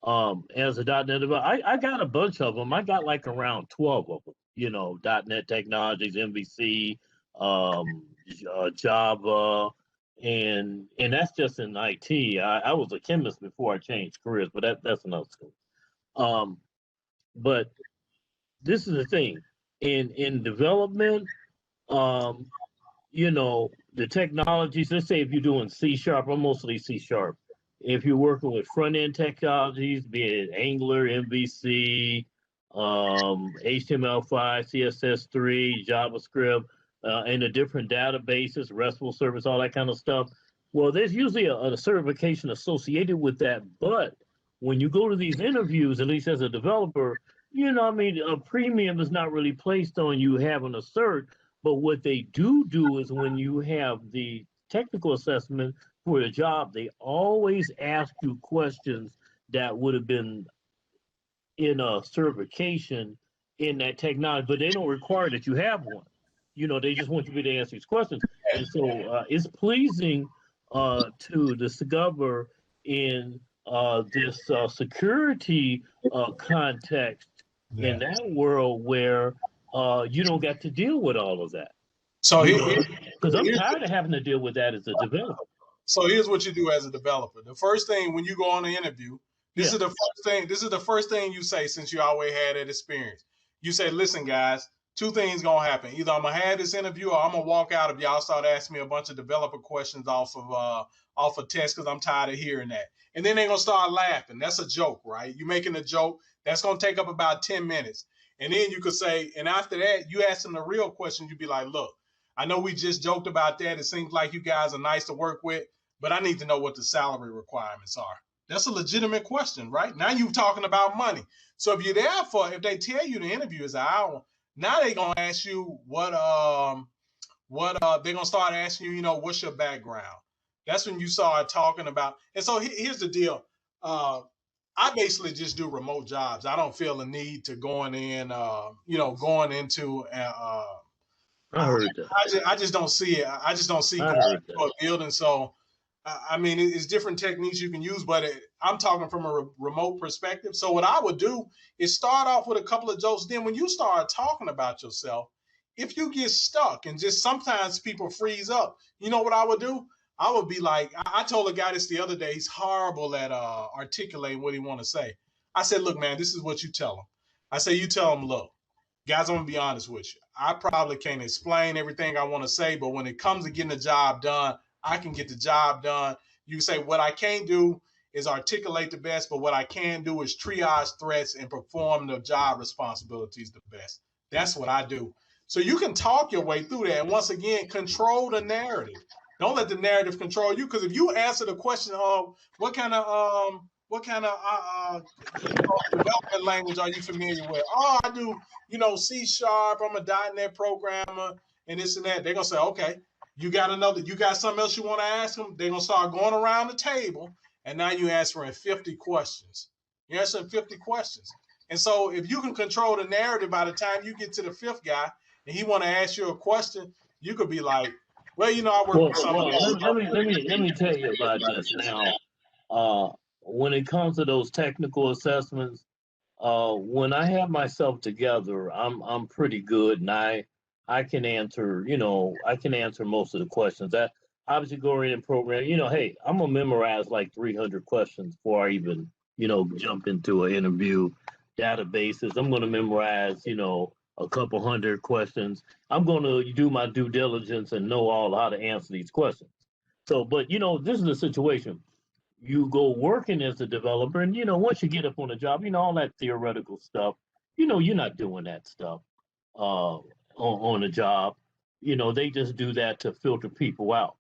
As a .NET developer, I got a bunch of them. I got like around 12 of them. .NET Technologies, MVC, Java, and that's just in IT. I was a chemist before I changed careers, but that's another story. But this is the thing. In development, the technologies, let's say if you're doing C#, I'm mostly C#. If you're working with front end technologies, be it Angular, MVC, HTML5, CSS3, JavaScript, and the different databases, RESTful service, all that kind of stuff. Well, there's usually a certification associated with that. But when you go to these interviews, at least as a developer, a premium is not really placed on you having a cert. But what they do is when you have the technical assessment, for the job, they always ask you questions that would have been in a certification in that technology, but they don't require that you have one. They just want you to be able to answer these questions. And so it's pleasing to discover in this security context Yeah. in that world where you don't get to deal with all of that. So Because I'm tired of having to deal with that as a developer. So here's what you do as a developer. The first thing when you go on the interview, this is the first thing. This is the first thing you say since you always had that experience. You say, "Listen, guys, two things gonna happen. Either I'm gonna have this interview, or I'm gonna walk out if y'all start asking me a bunch of developer questions off of tests because I'm tired of hearing that." And then they're gonna start laughing. That's a joke, right? You making a joke. That's gonna take up about 10 minutes. And then you could say, and after that, you ask them the real question. You'd be like, "Look, I know we just joked about that. It seems like you guys are nice to work with, but I need to know what the salary requirements are." That's a legitimate question, right? Now you're talking about money. So if you're there if they tell you the interview is an hour, now they're gonna ask you what they're gonna start asking you, what's your background? That's when you start talking about. And so here's the deal. I basically just do remote jobs. I don't feel the need to going into I heard that. I just don't see it. I just don't see I going heard to a that. building. So, I mean, it's different techniques you can use, but I'm talking from a remote perspective. So, what I would do is start off with a couple of jokes. Then, when you start talking about yourself, if you get stuck and just sometimes people freeze up, you know what I would do? I would be like, I told a guy this the other day. He's horrible at articulating what he want to say. I said, "Look, man, this is what you tell him." I say, "You tell him, look, guys, I'm gonna be honest with you. I probably can't explain everything I want to say, but when it comes to getting the job done, I can get the job done." You say what I can't do is articulate the best, but what I can do is triage threats and perform the job responsibilities the best. That's what I do. So you can talk your way through that. And once again, control the narrative. Don't let the narrative control you. Because if you answer the question of what kind of development language are you familiar with? Oh, I do, C sharp. I'm a .NET programmer and this and that. They're gonna say, okay, you got another. You got something else you want to ask them? They're gonna start going around the table, and now you answering 50 questions. You're answering 50 questions. And so if you can control the narrative by the time you get to the fifth guy and he want to ask you a question, you could be like, well, I work with something else. Let me tell you about this now. When it comes to those technical assessments, when I have myself together, I'm pretty good, and I can answer, I can answer most of the questions. That obviously go in and program, hey, I'm gonna memorize like 300 questions before I even, jump into an interview databases. I'm gonna memorize, a couple hundred questions. I'm gonna do my due diligence and know all how to answer these questions. So, but this is a situation. You go working as a developer, and once you get up on a job, all that theoretical stuff, you're not doing that stuff on a job. They just do that to filter people out.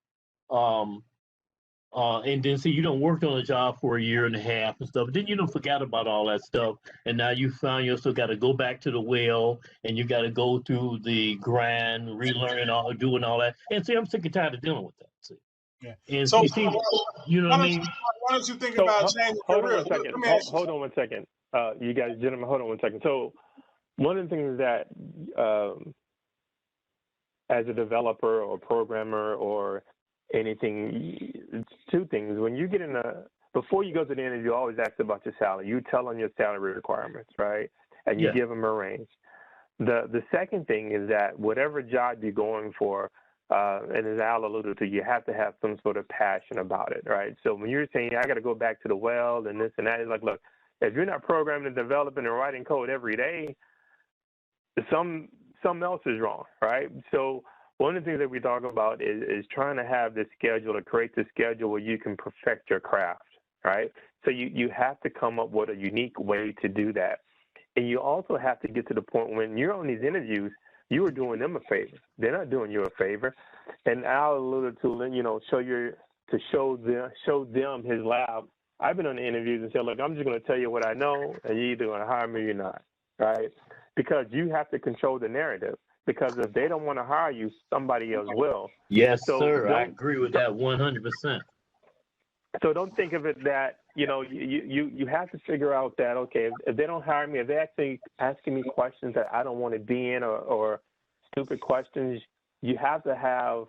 Um, and then see, you don't work on a job for a year and a half and stuff. Then you don't forget about all that stuff, and now you found yourself got to go back to the well, and you got to go through the grind, relearning all, doing all that. And see, I'm sick and tired of dealing with that. See, Yeah. and So you see, you know what I mean? why don't you think So about changing hold on careers? one second. Hold on one second. You guys, gentlemen, hold on one second. So one of the things that as a developer or programmer or anything, it's two things. When you get before you go to the interview, you always ask about your salary. You tell them your salary requirements, right? And you give them a range. The second thing is that whatever job you're going for, and as Al alluded to, you have to have some sort of passion about it, right? So when you're saying, I got to go back to the well and this and that, it's like, look, if you're not programming and developing and writing code every day, something else is wrong, right? So one of the things that we talk about is trying to have this schedule, to create the schedule where you can perfect your craft, right? So you have to come up with a unique way to do that. And you also have to get to the point when you're on these interviews, you are doing them a favor. They're not doing you a favor. And Al alluded to, show them his lab. I've been on the interviews and said, look, I'm just going to tell you what I know, and you're either going to hire me or you're not, right? Because you have to control the narrative. Because if they don't want to hire you, somebody else will. Yes, so sir. I agree with that 100%. So don't think of it that, you have to figure out that, okay, if they don't hire me, if they're actually asking me questions that I don't want to be in, or stupid questions, you have to have,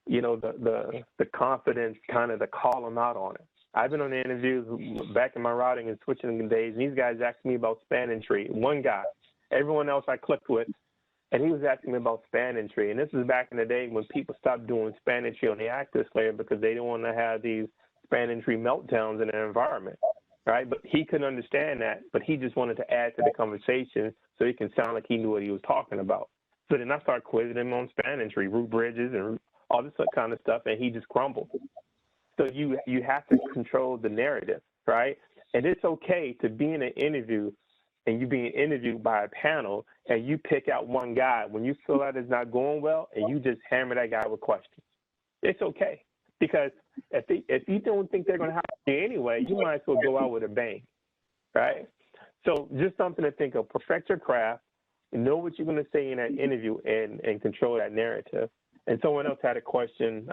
the confidence kind of to call them out on it. I've been on interviews back in my routing and switching days, and these guys asked me about span and tree. One guy, everyone else I clicked with, and he was asking me about span and tree. And this is back in the day when people stopped doing span and tree on the access layer because they didn't want to have these span and tree meltdowns in their environment, right? But he couldn't understand that, but he just wanted to add to the conversation so he can sound like he knew what he was talking about. So then I started quizzing him on span and tree, root bridges, and all this kind of stuff, and he just crumbled. So you have to control the narrative, right? And it's okay to be in an interview and you being interviewed by a panel and you pick out one guy when you feel that it's not going well and you just hammer that guy with questions. It's okay, because if you don't think they're going to hire you anyway, you might as well go out with a bang, right? So just something to think of. Perfect your craft, know what you're going to say in that interview, and control that narrative. And someone else had a question.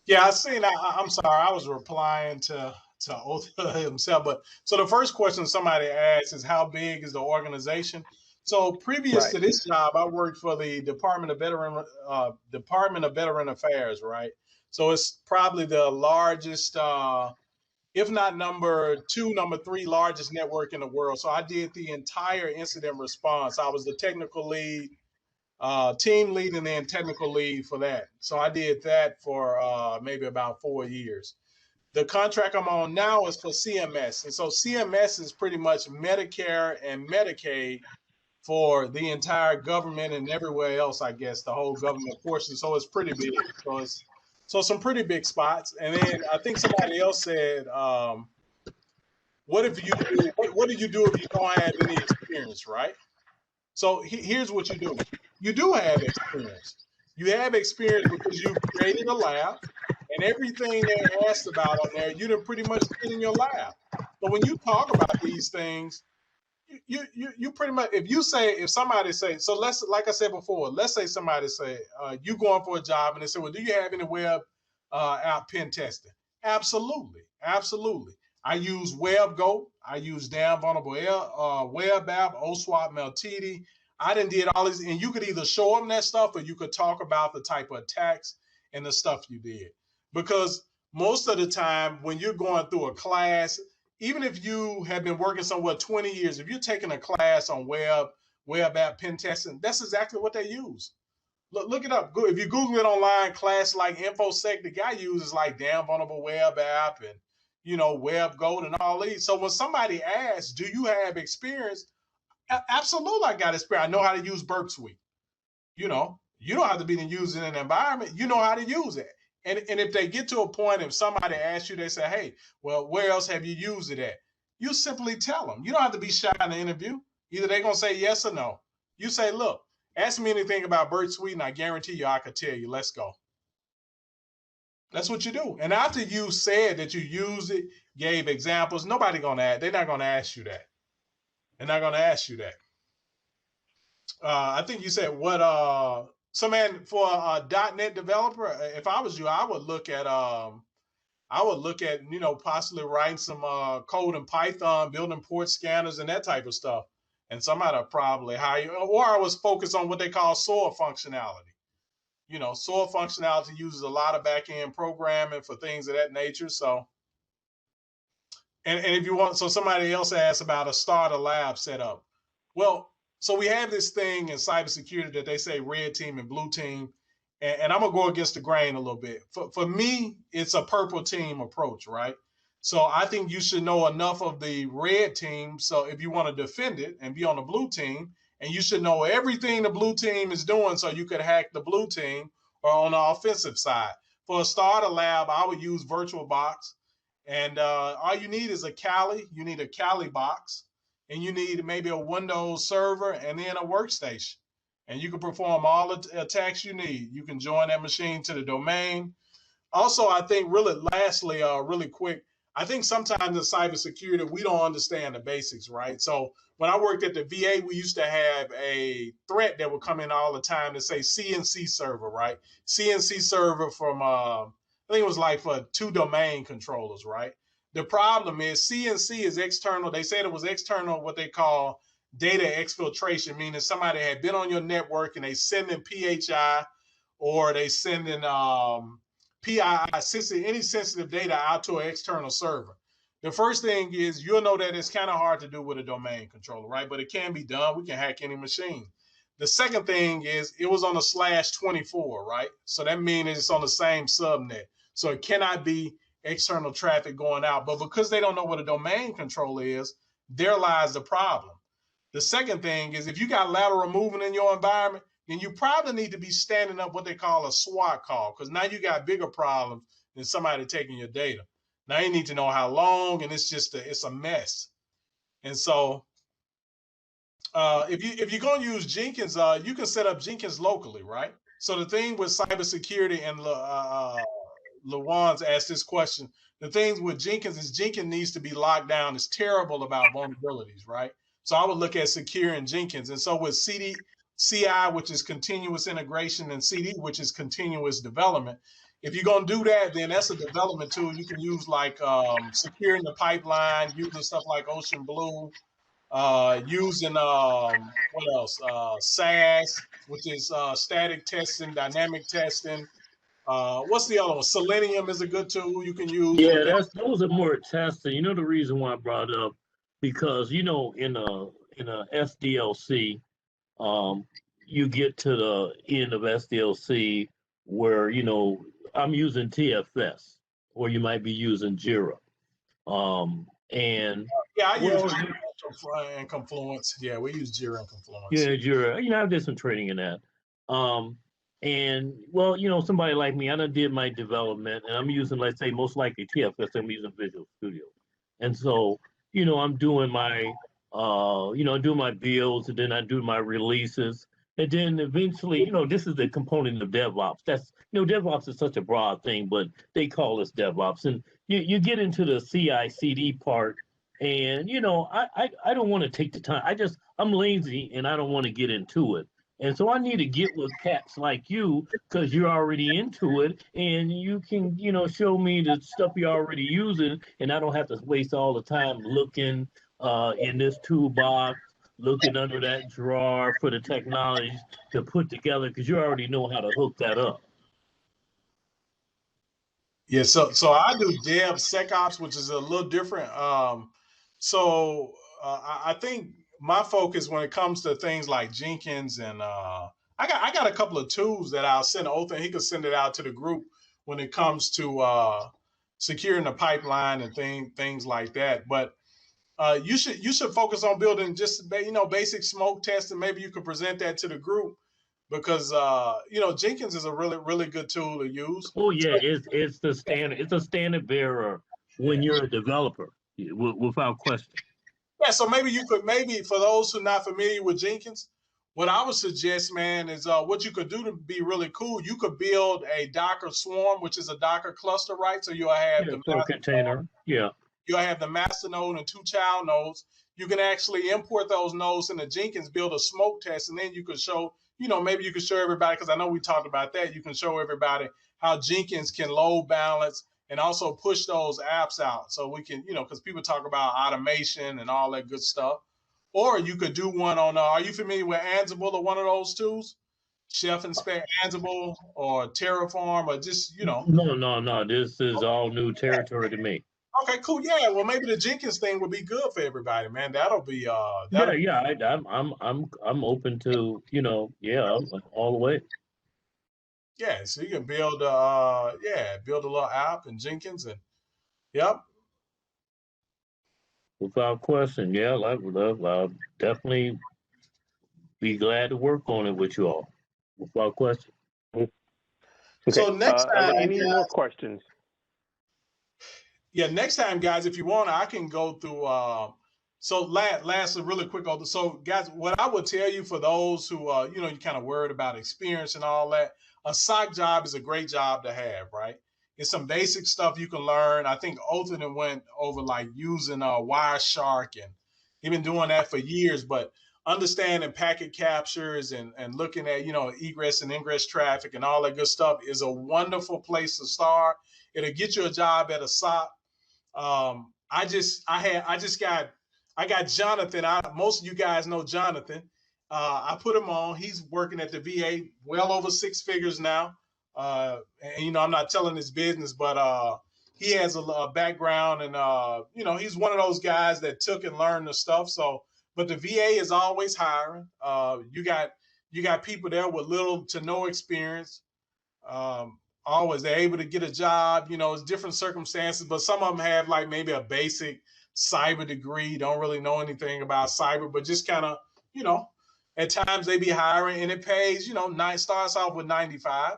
Yeah, I seen. I'm sorry, I was replying to Otha himself. But so the first question somebody asked is, how big is the organization? So previous to this job, I worked for the Department of Veteran Affairs, right? So it's probably the largest, if not number 2, number 3 largest network in the world. So I did the entire incident response. I was the technical lead, team lead, and then technical lead for that. So I did that for maybe about 4 years. The contract I'm on now is for CMS. And so CMS is pretty much Medicare and Medicaid for the entire government and everywhere else, I guess, the whole government portion. So it's pretty big. So some pretty big spots. And then I think somebody else said, what do you do if you don't have any experience, right? So here's what you do. You do have experience. You have experience because you created a lab, and everything they asked about on there, you done pretty much did in your lab. But when you talk about these things, you pretty much, if somebody say, so let's, like I said before, let's say somebody say, you going for a job, and they say, well, do you have any web app pen testing? Absolutely. I use WebGo. I use Damn Vulnerable Web App, OSWAP, Meltiti. I done did all these, and you could either show them that stuff or you could talk about the type of attacks and the stuff you did. Because most of the time when you're going through a class, even if you have been working somewhere 20 years, if you're taking a class on web app pen testing, that's exactly what they use. Look it up. If you Google it online, class like InfoSec, the guy uses like Damn Vulnerable Web App and, WebGold and all these. So when somebody asks, do you have experience? Absolutely, I got experience. I know how to use Burp Suite. You don't have to be using an environment. You know how to use it. And if they get to a point, if somebody asks you, they say, hey, well, where else have you used it at? You simply tell them. You don't have to be shy in the interview. Either they're going to say yes or no. You say, look, ask me anything about Burp Suite, and I guarantee you I could tell you. Let's go. That's what you do. And after you said that you used it, gave examples, they're not going to ask you that. They're not going to ask you that. I think you said what, so man, for a .NET developer, if I was you, I would look at, possibly writing some code in Python, building port scanners and that type of stuff. And somebody probably hire you. Or I was focused on what they call SOAR functionality. SOAR functionality uses a lot of back-end programming for things of that nature. So, and if you want, so somebody else asked about a starter lab setup. Well, so we have this thing in cybersecurity that they say red team and blue team. And I'm going to go against the grain a little bit. For me, it's a purple team approach, right? So I think you should know enough of the red team. So if you want to defend it and be on the blue team, and you should know everything the blue team is doing so you could hack the blue team or on the offensive side. For a starter lab, I would use VirtualBox. And all you need is a Kali. You need a Kali box. And you need maybe a Windows server and then a workstation. And you can perform all the attacks you need. You can join that machine to the domain. Also, I think lastly, really quick, I think sometimes in cybersecurity, we don't understand the basics, right? So when I worked at the VA, we used to have a threat that would come in all the time to say CNC server, right? CNC server from I think it was like for 2 domain controllers, right? The problem is CNC is external. They said it was external, what they call data exfiltration, meaning somebody had been on your network and they send in PHI or they send in PII, any sensitive data out to an external server. The first thing is you'll know that it's kind of hard to do with a domain controller, right? But it can be done. We can hack any machine. The second thing is it was on a /24, right? So that means it's on the same subnet. So it cannot be external traffic going out. But because they don't know what a domain controller is, there lies the problem. The second thing is if you got lateral movement in your environment, then you probably need to be standing up what they call a SWAT call, because now you got bigger problems than somebody taking your data. Now you need to know how long, and it's a mess. And so if you're going to use Jenkins, you can set up Jenkins locally, right? So the thing with cybersecurity, and LaJuan's asked this question, the thing with Jenkins is Jenkins needs to be locked down. It's terrible about vulnerabilities, right? So I would look at securing Jenkins. And so with CI, which is continuous integration, and CD, which is continuous development, if you're going to do that, then that's a development tool you can use, like securing the pipeline, using stuff like Ocean Blue, using what else? SAS, which is static testing, dynamic testing. What's the other one? Selenium is a good tool you can use. Yeah, those are more testing. You know the reason why I brought it up, because in a SDLC, you get to the end of SDLC where I'm using TFS, or you might be using Jira, and yeah, I use Jira and Confluence. Yeah, we use Jira and Confluence. Yeah, Jira. I did some training in that. And somebody like me, I done did my development, and I'm using, let's say, most likely TFS. I'm using Visual Studio, and so I'm doing my do my builds, and then I do my releases, and then eventually, this is the component of DevOps. That's DevOps is such a broad thing, but they call us DevOps, and you get into the CI/CD part. And I don't want to take the time. I'm lazy and I don't want to get into it. And so I need to get with cats like you, because you're already into it and you can, show me the stuff you're already using, and I don't have to waste all the time looking in this toolbox, looking under that drawer for the technologies to put together, because you already know how to hook that up. Yeah, so I do DevSecOps, which is a little different. I think my focus when it comes to things like Jenkins, and I got a couple of tools that I'll send Otha, and he could send it out to the group when it comes to securing the pipeline and things like that. But you should focus on building just basic smoke tests, and maybe you could present that to the group, because Jenkins is a really good tool to use. Oh yeah, it's the standard. It's a standard bearer when you're a developer, without question. Yeah, so maybe for those who are not familiar with Jenkins, what I would suggest, man, is what you could do to be really cool. You could build a Docker swarm, which is a Docker cluster, right? So you'll have the container. Yeah. You'll have the master node and 2 child nodes. You can actually import those nodes into Jenkins, build a smoke test, and then you could show, maybe you could show everybody, because I know we talked about that. You can show everybody how Jenkins can load balance and also push those apps out. So we can, because people talk about automation and all that good stuff. Or you could do one on, are you familiar with Ansible or one of those tools? Chef Inspect Ansible or Terraform, or just, No. This is all new territory to me. Okay, cool. Yeah, well, maybe the Jenkins thing would be good for everybody, man. That'll be I'm open to I'm all the way. Yeah, so you can build a little app in Jenkins, and yep. Without question, yeah, I'll definitely be glad to work on it with you all. Without question. Okay. So next time, any more questions? Yeah, next time, guys, if you want, I can go through. So lastly, really quick. So, guys, what I would tell you for those who, you're kind of worried about experience and all that, a SOC job is a great job to have, right? It's some basic stuff you can learn. I think Othan went over like using Wireshark, and he's been doing that for years. But understanding packet captures and looking at egress and ingress traffic and all that good stuff is a wonderful place to start. It'll get you a job at a SOC. I got Jonathan. Most of you guys know Jonathan. I put him on. He's working at the VA, well over 6 figures now. And I'm not telling his business, but he has a background, and he's one of those guys that took and learned the stuff. So, but the VA is always hiring. You got people there with little to no experience. Always they're able to get a job. It's different circumstances, but some of them have like maybe a basic cyber degree, don't really know anything about cyber, but just kind of, at times they be hiring, and it pays, starts off with 95,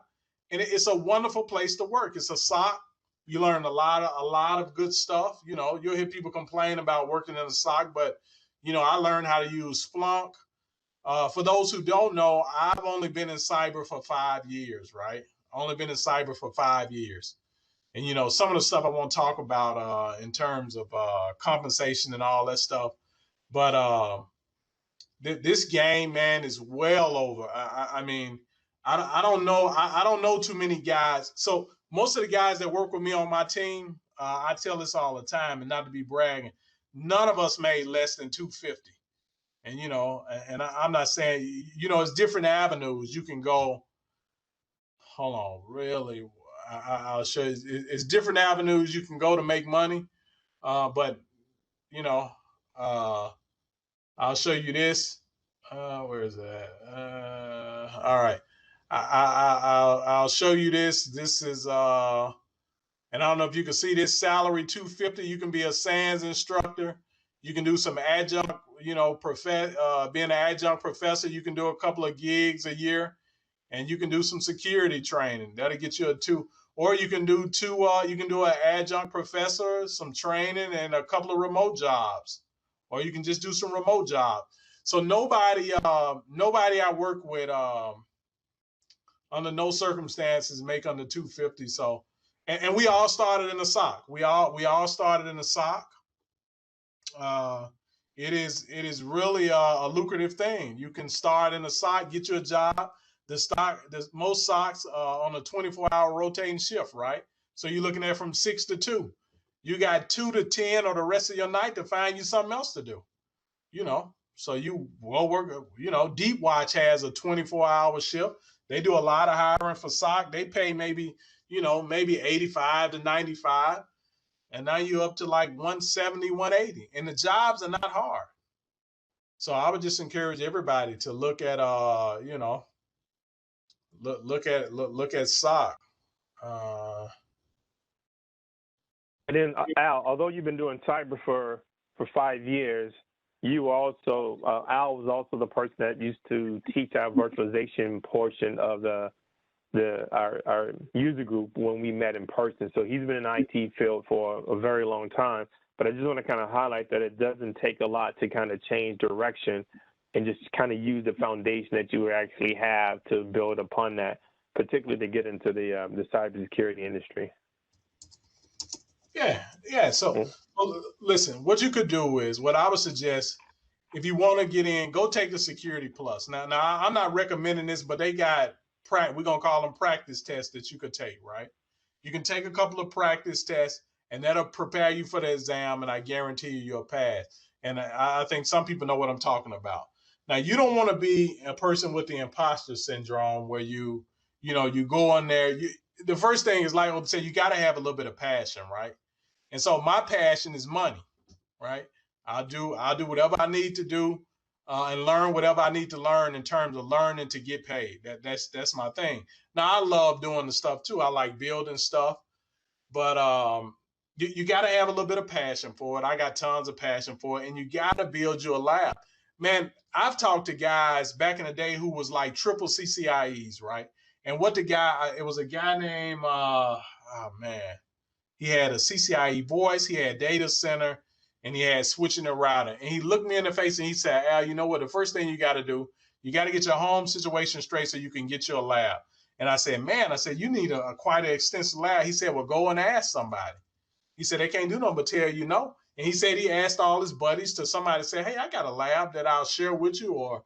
and it's a wonderful place to work. It's a SOC. You learn a lot of good stuff. You'll hear people complain about working in a SOC, but I learned how to use Splunk. For those who don't know, I've only been in cyber for 5 years, right? Only been in cyber for 5 years. And, some of the stuff I want to talk about in terms of compensation and all that stuff. But this game, man, is well over. I mean, I don't know. I don't know too many guys. So most of the guys that work with me on my team, I tell this all the time, and not to be bragging, none of us made less than 250. And, and I'm not saying, it's different avenues you can go. Hold on, really? I'll show you. It's different avenues you can go to make money. But, I'll show you this. Where is that? All right. I'll show you this. This is, and I don't know if you can see this salary, 250. You can be a SANS instructor. You can do some adjunct, being an adjunct professor. You can do a couple of gigs a year, and you can do some security training. That'll get you a 2. Or you can do you can do an adjunct professor, some training, and a couple of remote jobs. Or you can just do some remote jobs. So nobody I work with under no circumstances make under 250. So, and we all started in the SOC. We all started in the SOC. It is really a lucrative thing. You can start in the SOC, get you a job. Most SOCs on a 24-hour rotating shift, right? So you're looking at from 6 to 2. You got 2 to 10 or the rest of your night to find you something else to do. So you will work. Deep Watch has a 24-hour shift. They do a lot of hiring for SOC. They pay maybe 85 to 95. And now you're up to like 170, 180. And the jobs are not hard. So I would just encourage everybody to look at, look at SOC. And then Al, although you've been doing cyber for 5 years, you also Al was also the person that used to teach our virtualization portion of our user group when we met in person. So he's been in the IT field for a very long time. But I just want to kind of highlight that it doesn't take a lot to kind of change direction and just kind of use the foundation that you actually have to build upon that, particularly to get into the cybersecurity industry. Yeah. So listen, what you could do is, what I would suggest, if you want to get in, go take the Security Plus. Now I'm not recommending this, but they got we're going to call them practice tests that you could take, right? You can take a couple of practice tests, and that'll prepare you for the exam, and I guarantee you'll pass. And I think some people know what I'm talking about. Now, you don't want to be a person with the imposter syndrome where you go in there. The first thing is, like I would say, you got to have a little bit of passion, right? And so my passion is money, right? I'll do whatever I need to do and learn whatever I need to learn in terms of learning to get paid. That's my thing. Now, I love doing the stuff too. I like building stuff, but you got to have a little bit of passion for it. I got tons of passion for it, and you got to build you a lab. Man, I've talked to guys back in the day who was like triple CCIEs, right? And it was a guy named, he had a CCIE voice, he had data center, and he had switching and routing. And he looked me in the face and he said, Al, you know what? The first thing you got to do, you got to get your home situation straight so you can get your lab. And I said, man, you need a quite an extensive lab. He said, well, go and ask somebody. He said, they can't do nothing but tell you no. And he said he asked all his buddies to somebody say, hey, I got a lab that I'll share with you or,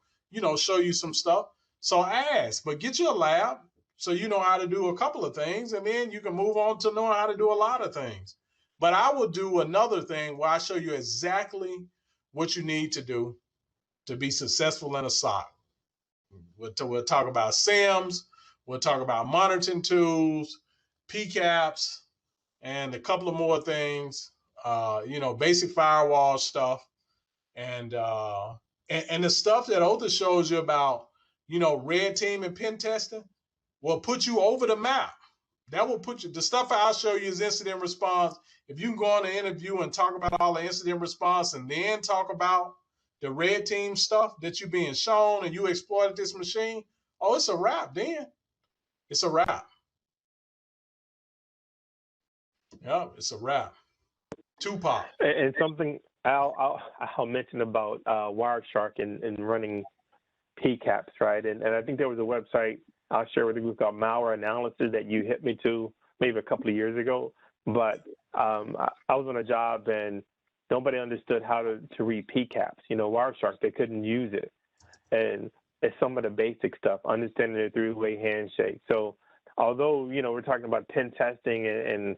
show you some stuff. So ask, but get you a lab. So you know how to do a couple of things, and then you can move on to knowing how to do a lot of things. But I will do another thing where I show you exactly what you need to do to be successful in a SOC. We'll talk about SIMs, we'll talk about monitoring tools, PCAPs, and a couple of more things. Basic firewall stuff, and the stuff that Otha shows you about, red team and pen testing will put you over the map. That will put you, the stuff I'll show you is incident response. If you can go on an interview and talk about all the incident response and then talk about the red team stuff that you're being shown and you exploited this machine, oh, it's a wrap then. It's a wrap. Yeah, it's a wrap. Tupac. And something I'll mention about Wireshark and running PCAPs, right? And I think there was a website I'll share with the group called Malware Analysis that you hit me to maybe a couple of years ago. But I was on a job and nobody understood how to read PCAPs. Wireshark, they couldn't use it. And it's some of the basic stuff, understanding the three-way handshake. So although, we're talking about pen testing and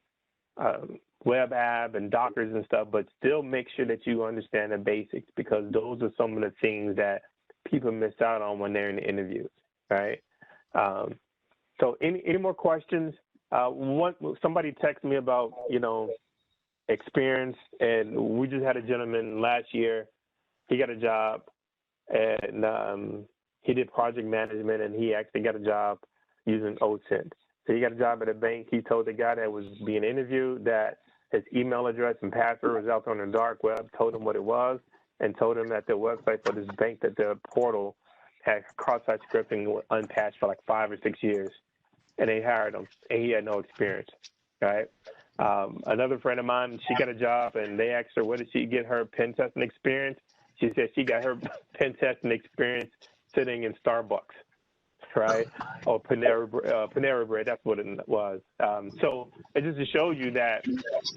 web app and Dockers and stuff, but still make sure that you understand the basics, because those are some of the things that people miss out on when they're in the interviews, right? So any more questions? Somebody texted me about, experience, and we just had a gentleman last year. He got a job, and he did project management, and he actually got a job using OSINT. So he got a job at a bank. He told the guy that was being interviewed that his email address and password was out on the dark web, told him what it was, and told him that the website for this bank, that the portal had cross-site scripting unpatched for like 5 or 6 years. And they hired him, and he had no experience, right? Another friend of mine, she got a job, and they asked her, where did she get her pen testing experience? She said she got her pen testing experience sitting in Starbucks, right? Or Panera Bread, that's what it was. So it just to show you that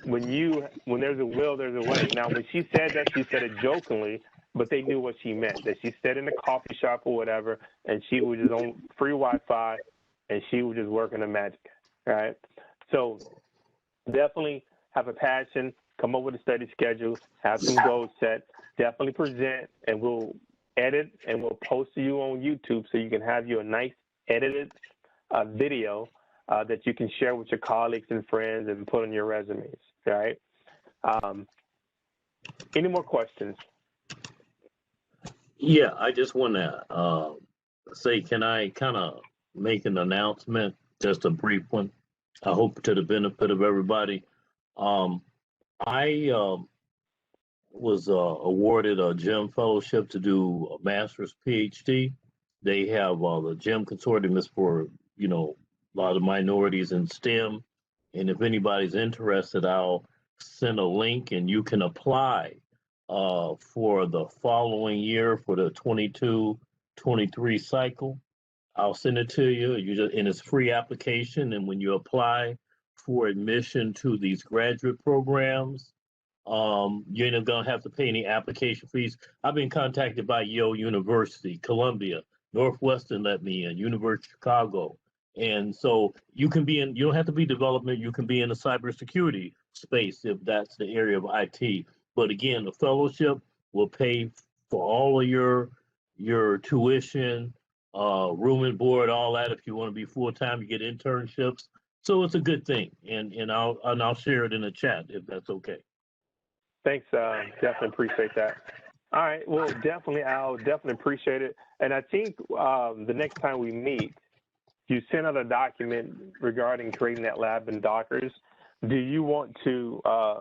when there's a will, there's a way. Now, when she said that, she said it jokingly, but they knew what she meant, that she said in a coffee shop or whatever, and she was just on free Wi-Fi, and she was just working the magic, right? So definitely have a passion, come up with a study schedule, have some goals set, definitely present, and we'll edit and we'll post to you on YouTube so you can have your nice edited video that you can share with your colleagues and friends and put on your resumes, right? Any more questions? Yeah, I just want to say, can I kind of make an announcement, just a brief one? I hope to the benefit of everybody. I was awarded a GEM fellowship to do a master's PhD. They have the GEM consortium is for, a lot of minorities in STEM. And if anybody's interested, I'll send a link and you can apply for the following year for the 22-23 cycle. I'll send it to you. And it's free application. And when you apply for admission to these graduate programs, you're not gonna have to pay any application fees. I've been contacted by Yale University, Columbia, Northwestern let me in, University of Chicago. And so you don't have to be development, you can be in the cybersecurity space if that's the area of IT. But again, the fellowship will pay for all of your tuition, room and board, all that. If you want to be full-time, you get internships. So it's a good thing. And I'll share it in the chat if that's okay. Thanks. Definitely appreciate that. All right. Well, definitely, Al, definitely appreciate it. And I think the next time we meet, you send out a document regarding creating that lab in Dockers. Do you want to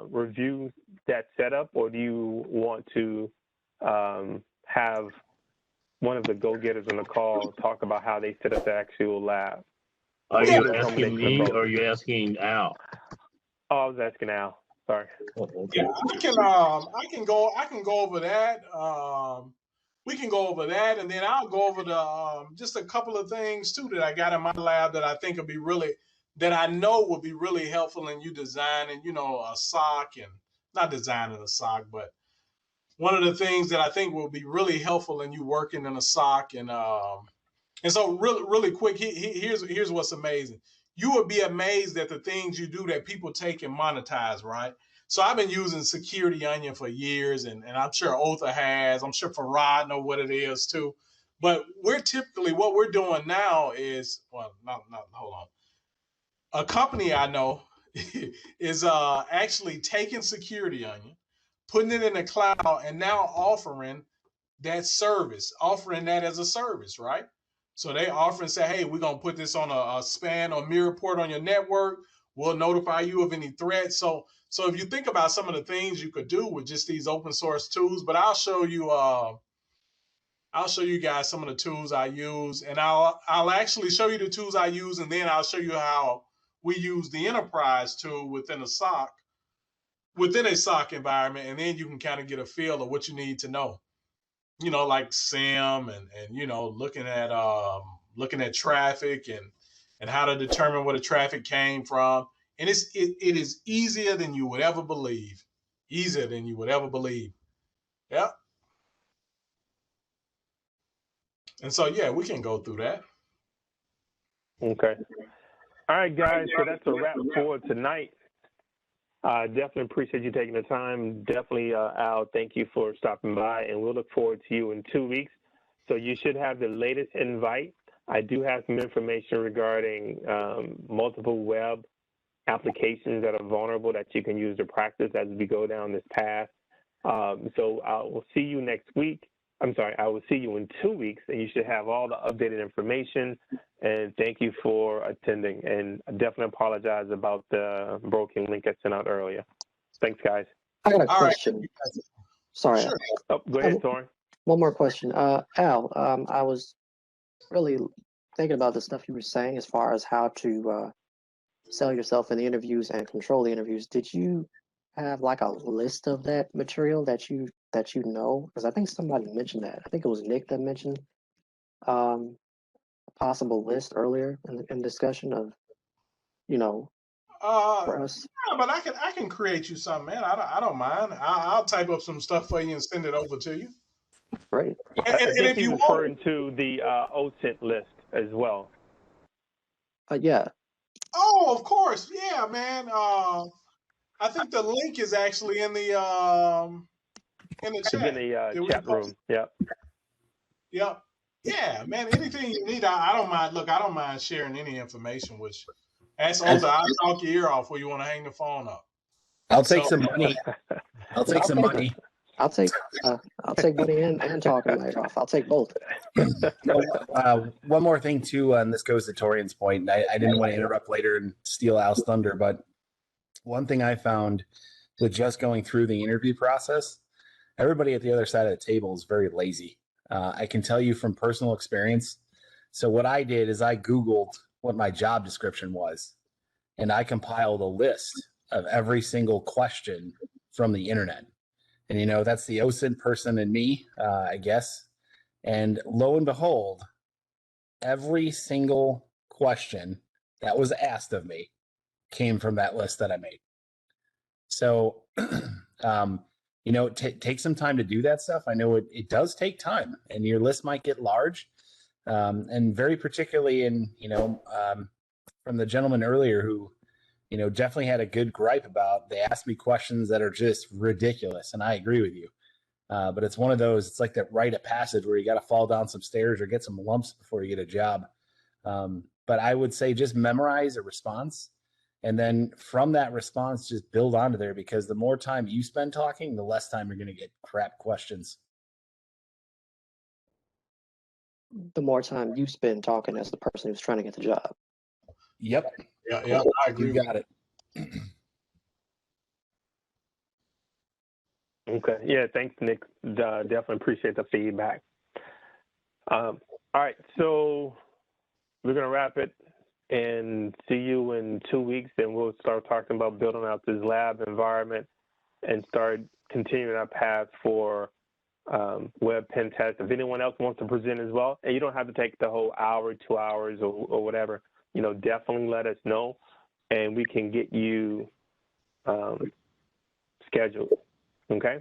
review that setup, or do you want to have one of the go-getters on the call talk about how they set up the actual lab? Are you asking me or are you asking Al? Oh, I was asking Al. Sorry. Yeah, I can go over that. We can go over that, and then I'll go over the just a couple of things too that I got in my lab that I think will be really, that I know will be really helpful in you designing, a SOC, and not designing a SOC, but one of the things that I think will be really helpful in you working in a SOC and And so really quick, here's what's amazing. You would be amazed at the things you do that people take and monetize, right? So I've been using Security Onion for years, and I'm sure Otha has. I'm sure Farad know what it is too. But what we're doing now is, well, not hold on. A company I know is actually taking Security Onion, putting it in the cloud, and now offering that service, offering that as a service, right? So they offer and say, hey, we're going to put this on a span or mirror port on your network. We'll notify you of any threats. So if you think about some of the things you could do with just these open source tools, but I'll show you guys some of the tools I use, and I'll actually show you the tools I use, and then I'll show you how we use the enterprise tool within a SOC environment, and then you can kind of get a feel of what you need to know. Like SIM and looking at traffic and how to determine where the traffic came from. And it is easier than you would ever believe. Easier than you would ever believe. Yeah. And so yeah, we can go through that. Okay. All right, guys. So that's a wrap for tonight. Definitely appreciate you taking the time. Definitely, Al, thank you for stopping by, and we'll look forward to you in 2 weeks. So you should have the latest invite. I do have some information regarding multiple web applications that are vulnerable that you can use to practice as we go down this path. So I will see you next week. I will see you in 2 weeks, and you should have all the updated information. And thank you for attending. And I definitely apologize about the broken link I sent out earlier. Thanks, guys. I got a question. Right. Sorry. Sure. Oh, go ahead, Thorin. One more question. Al, I was really thinking about the stuff you were saying as far as how to sell yourself in the interviews and control the interviews. Did you have like a list of that material that you know? Because I think somebody mentioned that. I think it was Nick that mentioned a possible list earlier in discussion of, for us. Yeah, but I can create you something, man. I don't mind. I'll type up some stuff for you and send it over to you. Great. I think he's referring to the OSINT list as well. Yeah. Oh, of course. Yeah, man. I think the link is actually in the chat. It's in the chat room. Yep. Yep. Yeah, man. Anything you need, I don't mind. Look, I don't mind sharing any information with you. Ask Older, I'll talk your ear off where you want to hang the phone up. I'll take some money. I'll take some money. I'll take money and talking my ear off. I'll take both. One more thing too, and this goes to Torian's point. I didn't want to interrupt later and steal Al's thunder, but one thing I found with just going through the interview process, everybody at the other side of the table is very lazy. I can tell you from personal experience. So what I did is I Googled what my job description was, and I compiled a list of every single question from the internet. And, that's the OSINT person in me, I guess. And lo and behold, every single question that was asked of me came from that list that I made. So, take some time to do that stuff. I know it does take time, and your list might get large. And very particularly from the gentleman earlier who, definitely had a good gripe about, they asked me questions that are just ridiculous. And I agree with you. But it's one of those, it's like that rite of passage where you got to fall down some stairs or get some lumps before you get a job. But I would say just memorize a response. And then from that response, just build onto there, because the more time you spend talking, the less time you're going to get crap questions. The more time you spend talking as the person who's trying to get the job. Yep. Yeah, I agree. You got it. Okay. Yeah, thanks, Nick. Definitely appreciate the feedback. All right, so we're going to wrap it and see you in 2 weeks. Then we'll start talking about building out this lab environment and start continuing our path for web pen test. If anyone else wants to present as well, and you don't have to take the whole hour, 2 hours, or whatever, definitely let us know, and we can get you scheduled. Okay?